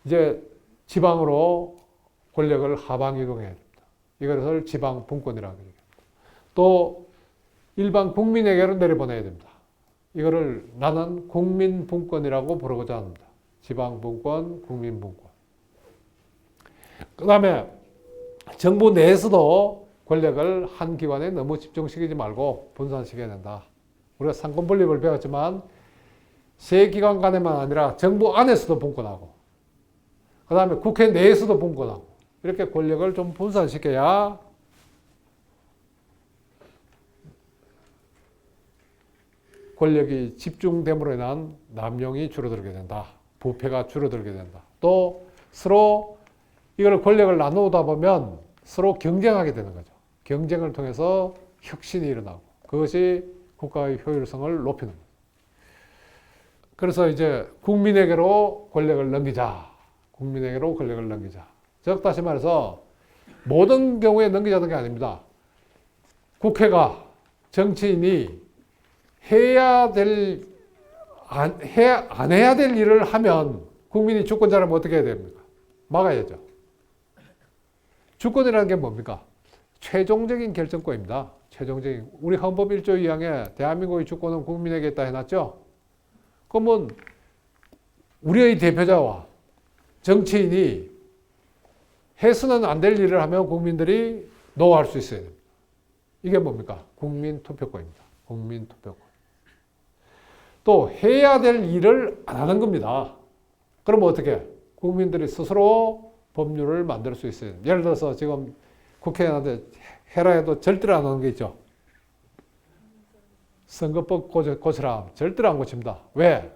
이제 지방으로 권력을 하방 이동해야 됩니다. 이것을 지방 분권이라고 얘기합니다. 또 일반 국민에게로 내려보내야 됩니다. 이거를 나는 국민 분권이라고 부르고자 합니다. 지방 분권, 국민 분권. 그 다음에 정부 내에서도 권력을 한 기관에 너무 집중시키지 말고 분산시켜야 된다. 우리가 상권분립을 배웠지만 세 기관 간에만 아니라 정부 안에서도 분권하고 그 다음에 국회 내에서도 분권하고 이렇게 권력을 좀 분산시켜야 권력이 집중됨으로 인한 남용이 줄어들게 된다. 부패가 줄어들게 된다. 또 서로 이걸 권력을 나누다 보면 서로 경쟁하게 되는 거죠. 경쟁을 통해서 혁신이 일어나고 그것이 국가의 효율성을 높이는 거죠. 그래서 이제 국민에게로 권력을 넘기자. 국민에게로 권력을 넘기자. 즉 다시 말해서 모든 경우에 넘기자는 게 아닙니다. 국회가 정치인이 안 해야 될 일을 하면 국민이 주권자라면 어떻게 해야 됩니까? 막아야죠. 주권이라는 게 뭡니까? 최종적인 결정권입니다. 최종적인. 우리 헌법 1조 2항에 대한민국의 주권은 국민에게 있다 해놨죠? 그러면 우리의 대표자와 정치인이 해서는 안 될 일을 하면 국민들이 노할 수 있어야 됩니다. 이게 뭡니까? 국민투표권입니다. 국민투표권. 또 해야 될 일을 안 하는 겁니다. 그러면 어떻게? 국민들이 스스로 법률을 만들 수 있어요. 예를 들어서 지금 국회의원한테 해라 해도 절대로 안 하는 게 있죠. 선거법 고치라. 절대로 안 고칩니다. 왜?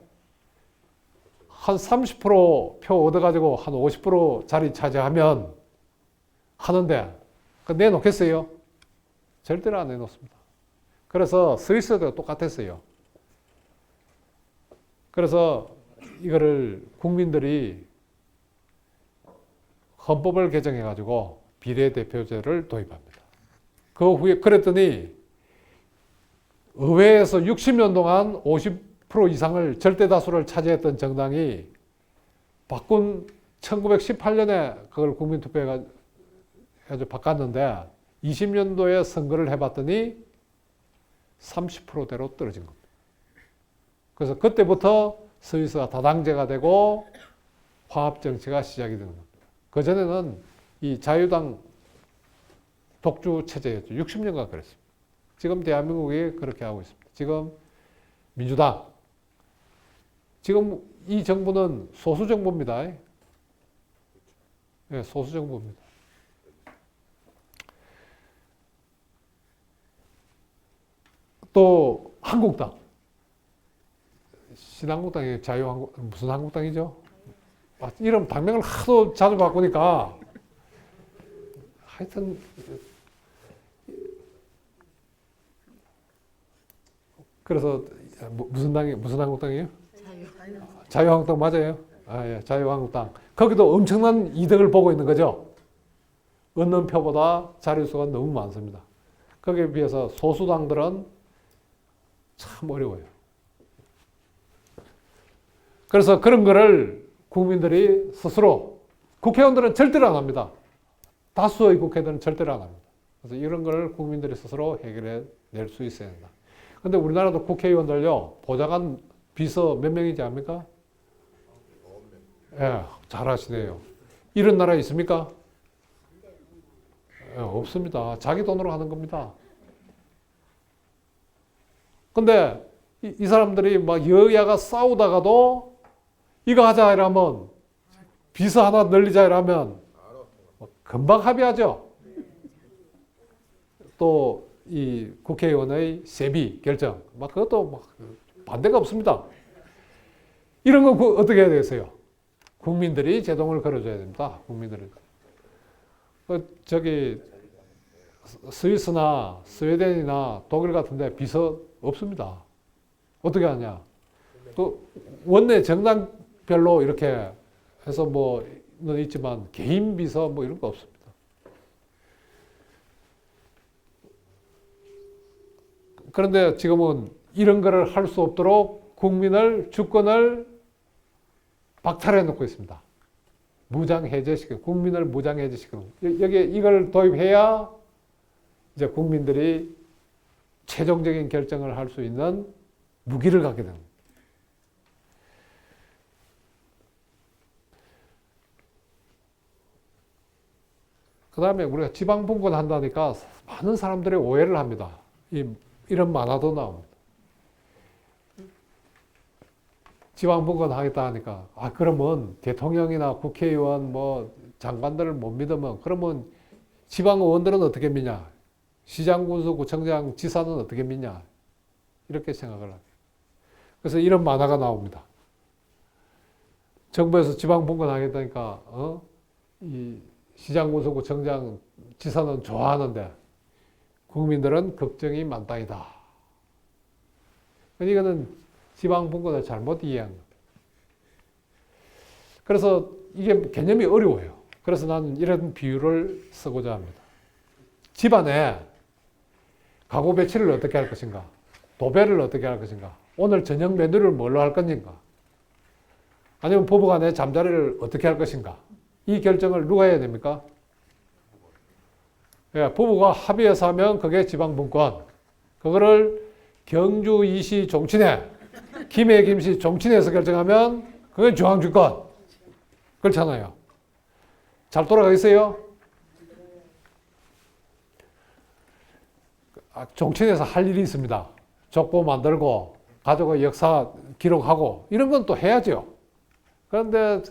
한 30% 표 얻어가지고 한 50% 자리 차지하면 하는데 내놓겠어요? 절대로 안 내놓습니다. 그래서 스위스도 똑같았어요. 그래서 이거를 국민들이 헌법을 개정해가지고 비례대표제를 도입합니다. 그 후에 그랬더니 의회에서 60년 동안 50% 이상을 절대다수를 차지했던 정당이 바꾼 1918년에 그걸 국민투표해가지고 바꿨는데 20년도에 선거를 해봤더니 30%대로 떨어진 겁니다. 그래서 그때부터 스위스가 다당제가 되고 화합정치가 시작이 되는 겁니다. 그전에는 이 자유당 독주 체제였죠. 60년간 그랬습니다. 지금 대한민국이 그렇게 하고 있습니다. 지금 민주당. 지금 이 정부는 소수정부입니다. 네, 소수정부입니다. 또 한국당. 신한국당이 자유한국, 무슨 한국당이죠? 이름 당명을 하도 자주 바꾸니까 하여튼 그래서 무슨 한국당이에요? 자유한국당 맞아요? 아, 예, 자유한국당. 거기도 엄청난 이득을 보고 있는 거죠. 얻는 표보다 자릿수가 너무 많습니다. 거기에 비해서 소수당들은 참 어려워요. 그래서 그런 거를 국민들이 스스로, 국회의원들은 절대로 안 합니다. 다수의 국회의원들은 절대로 안 합니다. 그래서 이런 걸 국민들이 스스로 해결해 낼 수 있어야 된다. 근데 우리나라도 국회의원들요, 보좌관 비서 몇 명인지 압니까? 예, 잘 아시네요. 이런 나라 있습니까? 예, 없습니다. 자기 돈으로 하는 겁니다. 근데 이 사람들이 막 여야가 싸우다가도 이거 하자 이러면 비서 하나 늘리자 이러면 금방 합의하죠. 또 이 국회의원의 세비 결정 막 그것도 막 반대가 없습니다. 이런 거 어떻게 해야 되겠어요? 국민들이 제동을 걸어줘야 됩니다. 국민들은. 저기 스위스나 스웨덴이나 독일 같은데 비서 없습니다. 어떻게 하냐? 그 원내 정당별로 이렇게 해서 뭐는 있지만 개인 비서 뭐 이런 거 없습니다. 그런데 지금은 이런 거를 할 수 없도록 국민을 주권을 박탈해 놓고 있습니다. 무장해제시키는, 국민을 무장해제시키는. 여기에 이걸 도입해야 이제 국민들이 최종적인 결정을 할 수 있는 무기를 갖게 됩니다. 그 다음에 우리가 지방분권 한다니까 많은 사람들이 오해를 합니다. 이런 만화도 나옵니다. 지방분권 하겠다 하니까, 그러면 대통령이나 국회의원, 장관들을 못 믿으면, 그러면 지방의원들은 어떻게 믿냐? 시장군수, 구청장, 지사는 어떻게 믿냐? 이렇게 생각을 합니다. 그래서 이런 만화가 나옵니다. 정부에서 지방분권 하겠다니까, 이 시장군수, 구청장, 지사는 좋아하는데, 국민들은 걱정이 만땅이다. 이거는 지방분권을 잘못 이해한 겁니다. 그래서 이게 개념이 어려워요. 그래서 나는 이런 비유를 쓰고자 합니다. 집안에 가구 배치를 어떻게 할 것인가? 도배를 어떻게 할 것인가? 오늘 저녁 메뉴를 뭘로 할 것인가? 아니면 부부간의 잠자리를 어떻게 할 것인가? 이 결정을 누가 해야 됩니까? 부부가 합의해서 하면 그게 지방분권. 그거를 경주 이시 종친회, 김해 김씨 종친회에서 결정하면 그게 중앙주권. 그렇잖아요. 잘 돌아가겠어요? 종친회에서 할 일이 있습니다. 족보 만들고 가족의 역사 기록하고 이런 건 또 해야죠. 그런데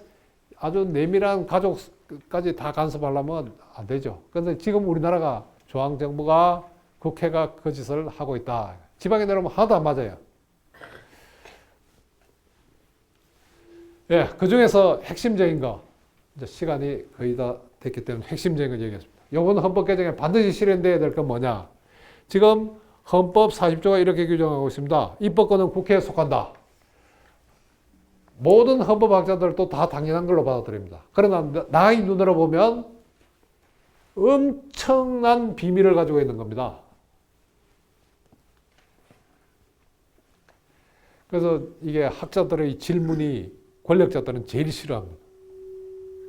아주 내밀한 가족까지 다 간섭하려면 안 되죠. 그런데 지금 우리나라가 중앙정부가 국회가 그 짓을 하고 있다. 지방에 내려오면 하나도 안 맞아요. 예, 그 중에서 핵심적인 거, 이제 시간이 거의 다 됐기 때문에 핵심적인 거 얘기했습니다. 이번 헌법 개정에 반드시 실현돼야 될 건 뭐냐? 지금 헌법 40조가 이렇게 규정하고 있습니다. 입법권은 국회에 속한다. 모든 헌법학자들도 다 당연한 걸로 받아들입니다. 그러나 나의 눈으로 보면 엄청난 비밀을 가지고 있는 겁니다. 그래서 이게 학자들의 질문이 권력자들은 제일 싫어합니다.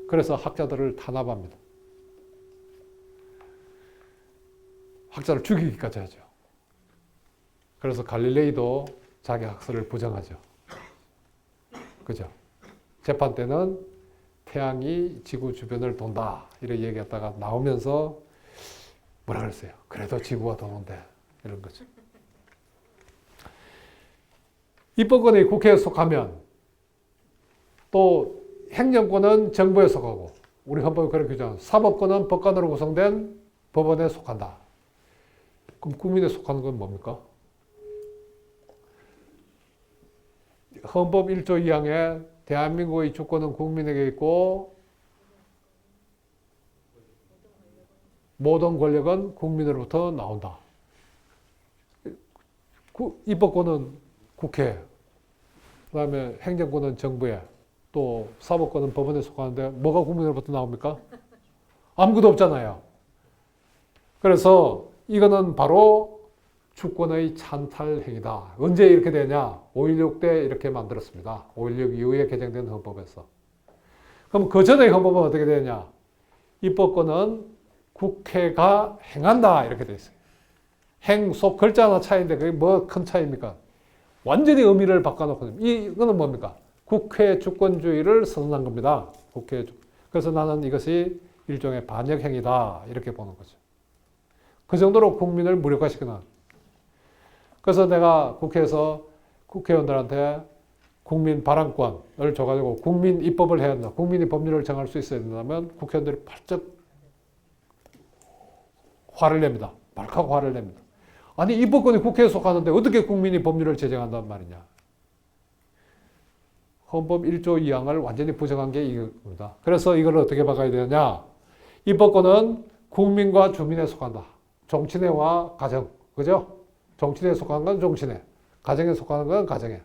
그래서 학자들을 탄압합니다. 학자를 죽이기까지 하죠. 그래서 갈릴레이도 자기 학설을 부정하죠. 그죠? 재판 때는 태양이 지구 주변을 돈다. 이렇게 얘기했다가 나오면서 뭐라 그랬어요? 그래도 지구가 도는데. 이런 거죠. 입법권이 국회에 속하면 또 행정권은 정부에 속하고 우리 헌법이 그렇게 규정합니다. 사법권은 법관으로 구성된 법원에 속한다. 그럼 국민에 속하는 건 뭡니까? 헌법 1조 2항에 대한민국의 주권은 국민에게 있고 모든 권력은 국민으로부터 나온다. 입법권은 국회, 그 다음에 행정권은 정부에, 또 사법권은 법원에 속하는데 뭐가 국민으로부터 나옵니까? 아무것도 없잖아요. 그래서 이거는 바로 주권의 찬탈 행위다. 언제 이렇게 되냐? 5.16 때 이렇게 만들었습니다. 5.16 이후에 개정된 헌법에서. 그럼 그 전의 헌법은 어떻게 되냐? 입법권은 국회가 행한다. 이렇게 돼 있어요. 행, 속, 글자 하나 차이인데 그게 뭐 큰 차이입니까? 완전히 의미를 바꿔놓고 이거는 뭡니까? 국회 주권주의를 선언한 겁니다. 그래서 나는 이것이 일종의 반역행위다. 이렇게 보는 거죠. 그 정도로 국민을 무력화시키는. 그래서 내가 국회에서 국회의원들한테 국민 발언권을 줘가지고 국민 입법을 해야 한다. 국민이 법률을 정할 수 있어야 된다면 국회의원들이 발적 화를 냅니다. 발칵 화를 냅니다. 아니 입법권이 국회에 속하는데 어떻게 국민이 법률을 제정한단 말이냐. 헌법 1조 2항을 완전히 부정한 게 이겁니다. 그래서 이걸 어떻게 바꿔야 되느냐. 입법권은 국민과 주민에 속한다. 종친회와 가정. 그죠? 종친회에 속하는 건 종친회. 가정에 속하는 건 가정회.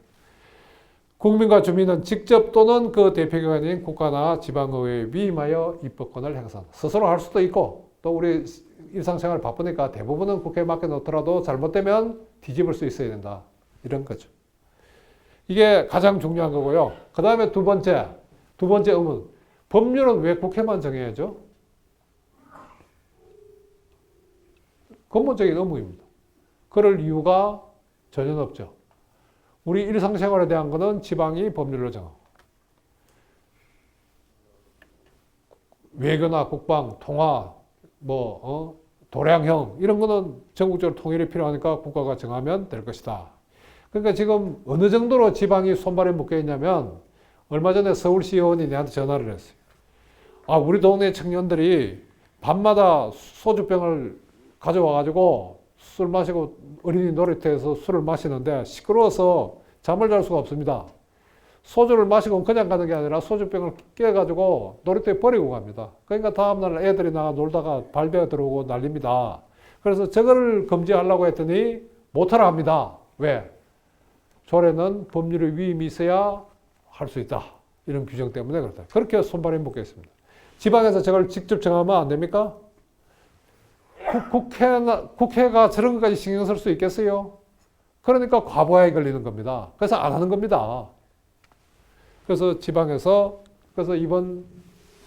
국민과 주민은 직접 또는 그 대표기관인 국가나 지방의회에 위임하여 입법권을 행사한다. 스스로 할 수도 있고 또 우리 일상생활 바쁘니까 대부분은 국회에 맡겨놓더라도 잘못되면 뒤집을 수 있어야 된다. 이런 거죠. 이게 가장 중요한 거고요. 그 다음에 두 번째 의문. 법률은 왜 국회만 정해야죠? 근본적인 의무입니다. 그럴 이유가 전혀 없죠. 우리 일상생활에 대한 거는 지방이 법률로 정하고 외교나 국방, 통화, 도량형 이런 거는 전국적으로 통일이 필요하니까 국가가 정하면 될 것이다. 그러니까 지금 어느 정도로 지방이 손발에 묶여 있냐면 얼마 전에 서울시의원이 내한테 전화를 했어요. 우리 동네 청년들이 밤마다 소주병을 가져와가지고 술 마시고 어린이 놀이터에서 술을 마시는데 시끄러워서 잠을 잘 수가 없습니다. 소주를 마시고 그냥 가는 게 아니라 소주병을 깨가지고 놀이터에 버리고 갑니다. 그러니까 다음날 애들이 나가 놀다가 발배가 들어오고 난립니다. 그래서 저거를 금지하려고 했더니 못하라 합니다. 왜? 조례는 법률의 위임이 있어야 할 수 있다. 이런 규정 때문에 그렇다. 그렇게 손발에 묶여 있습니다. 지방에서 저걸 직접 정하면 안 됩니까? 국회가 저런 것까지 신경 쓸 수 있겠어요? 그러니까 과부하에 걸리는 겁니다. 그래서 안 하는 겁니다. 그래서 지방에서, 그래서 이번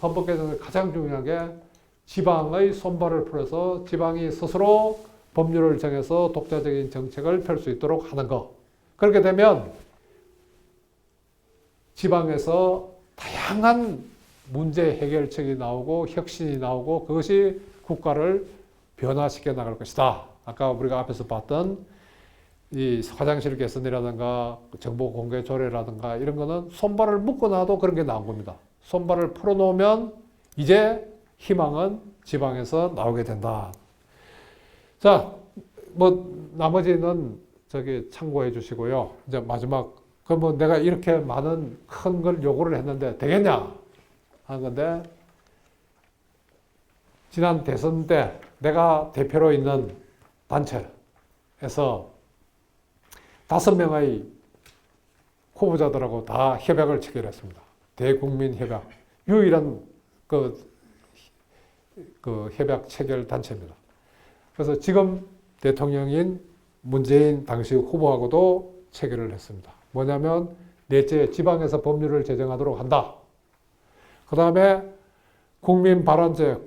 헌법 개정의 가장 중요한 게 지방의 손발을 풀어서 지방이 스스로 법률을 정해서 독자적인 정책을 펼 수 있도록 하는 것. 그렇게 되면 지방에서 다양한 문제 해결책이 나오고 혁신이 나오고 그것이 국가를 변화시켜 나갈 것이다. 아까 우리가 앞에서 봤던 이 화장실 개선이라든가 정보 공개 조례라든가 이런 거는 손발을 묶어놔도 그런 게 나온 겁니다. 손발을 풀어놓으면 이제 희망은 지방에서 나오게 된다. 자, 나머지는 참고해 주시고요. 이제 마지막, 그러면 내가 이렇게 많은 큰 걸 요구를 했는데 되겠냐? 하는 건데, 지난 대선 때 내가 대표로 있는 단체에서 5명의 후보자들하고 다 협약을 체결했습니다. 대국민 협약. 유일한 그 협약 체결 단체입니다. 그래서 지금 대통령인 문재인 당시 후보하고도 체결을 했습니다. 뭐냐면 넷째, 지방에서 법률을 제정하도록 한다. 그 다음에 국민 발언제,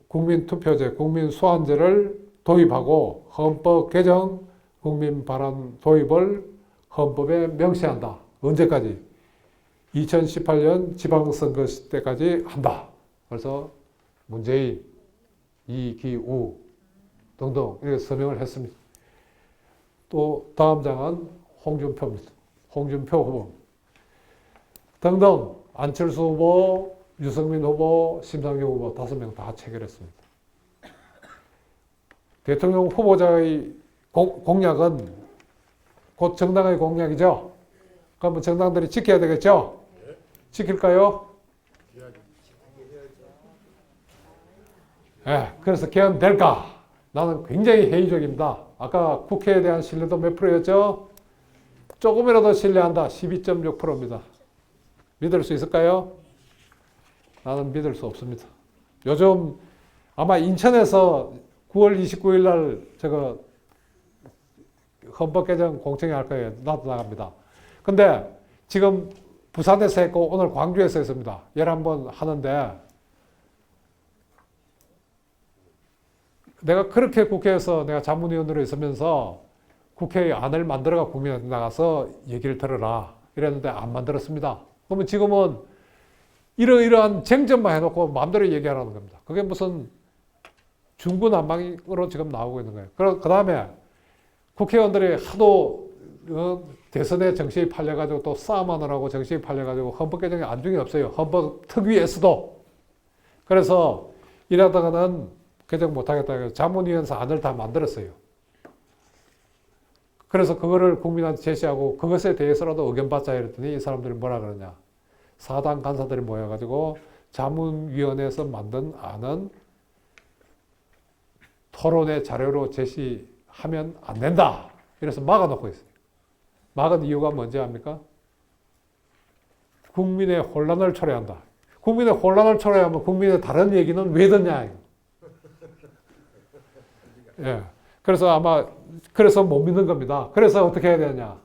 국민 투표제, 국민 소환제를 도입하고 헌법 개정, 국민 발언 도입을 헌법에 명시한다. 언제까지? 2018년 지방선거 때까지 한다. 그래서 문재인, 이기우 등등 이렇게 서명을 했습니다. 또 다음 장은 홍준표입니다. 홍준표 후보 등등 안철수 후보, 유승민 후보, 심상정 후보 5명 다 체결했습니다. 대통령 후보자의 공약은 곧 정당의 공약이죠. 그러면 정당들이 지켜야 되겠죠? 지킬까요? 네, 그래서 개헌될까? 나는 굉장히 회의적입니다. 아까 국회에 대한 신뢰도 몇 프로였죠? 조금이라도 신뢰한다. 12.6%입니다. 믿을 수 있을까요? 나는 믿을 수 없습니다. 요즘 아마 인천에서 9월 29일 날 헌법 개정 공청회 할 거예요. 나도 나갑니다. 근데 지금 부산에서 했고 오늘 광주에서 했습니다. 11번 하는데 내가 그렇게 국회에서 내가 자문위원으로 있으면서 국회의 안을 만들어가 국민한테 나가서 얘기를 들어라 이랬는데 안 만들었습니다. 그러면 지금은 이러이러한 쟁점만 해놓고 마음대로 얘기하라는 겁니다. 그게 무슨 중구난방으로 지금 나오고 있는 거예요. 그 다음에 국회의원들이 하도 대선에 정신이 팔려가지고 또 싸움하느라고 정신이 팔려가지고 헌법 개정에 안중이 없어요. 헌법 특위에서도. 그래서 이러다가는 개정 못하겠다 해서 자문위원 사안을 다 만들었어요. 그래서 그거를 국민한테 제시하고 그것에 대해서라도 의견 받자 이랬더니 이 사람들이 뭐라 그러냐. 사당 간사들이 모여가지고 자문위원회에서 만든 안은 토론의 자료로 제시하면 안 된다. 이래서 막아놓고 있어요. 막은 이유가 뭔지 압니까? 국민의 혼란을 초래한다. 국민의 혼란을 초래하면 국민의 다른 얘기는 왜 듣냐. 예. 그래서 못 믿는 겁니다. 그래서 어떻게 해야 되냐.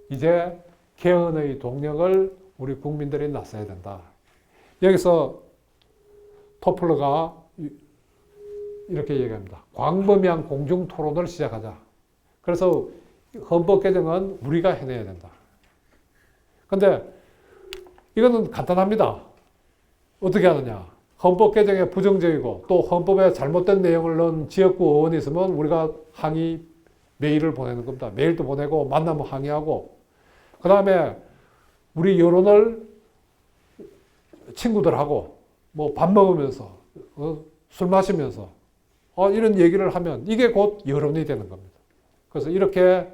이제 개헌의 동력을 우리 국민들이 나서야 된다. 여기서 토플러가 이렇게 얘기합니다. 광범위한 공중 토론을 시작하자. 그래서 헌법 개정은 우리가 해내야 된다. 근데 이거는 간단합니다. 어떻게 하느냐. 헌법 개정에 부정적이고 또 헌법에 잘못된 내용을 넣은 지역구 의원이 있으면 우리가 항의 메일을 보내는 겁니다. 메일도 보내고 만나면 항의하고 그 다음에 우리 여론을 친구들하고 뭐 밥 먹으면서 술 마시면서 이런 얘기를 하면 이게 곧 여론이 되는 겁니다. 그래서 이렇게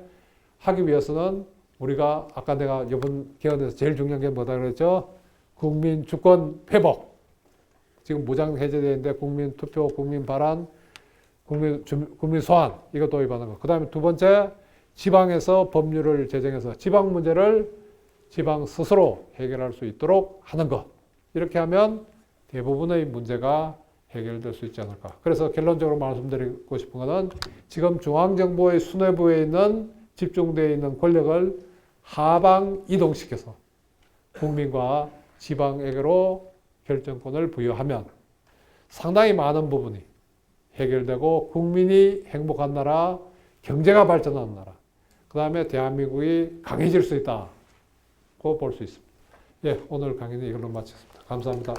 하기 위해서는 우리가 아까 내가 이번 개헌에서 제일 중요한 게 뭐다 그랬죠? 국민 주권 회복. 지금 무장 해제되어 있는데 국민 투표, 국민 발언, 국민 소환 이거 도입하는 거. 그 다음에 두 번째 지방에서 법률을 제정해서 지방 문제를 지방 스스로 해결할 수 있도록 하는 것. 이렇게 하면 대부분의 문제가 해결될 수 있지 않을까. 그래서 결론적으로 말씀드리고 싶은 것은 지금 중앙정부의 수뇌부에 있는 집중되어 있는 권력을 하방 이동시켜서 국민과 지방에게로 결정권을 부여하면 상당히 많은 부분이 해결되고 국민이 행복한 나라, 경제가 발전하는 나라, 그 다음에 대한민국이 강해질 수 있다고 볼 수 있습니다. 예, 오늘 강의는 이걸로 마치겠습니다. 감사합니다.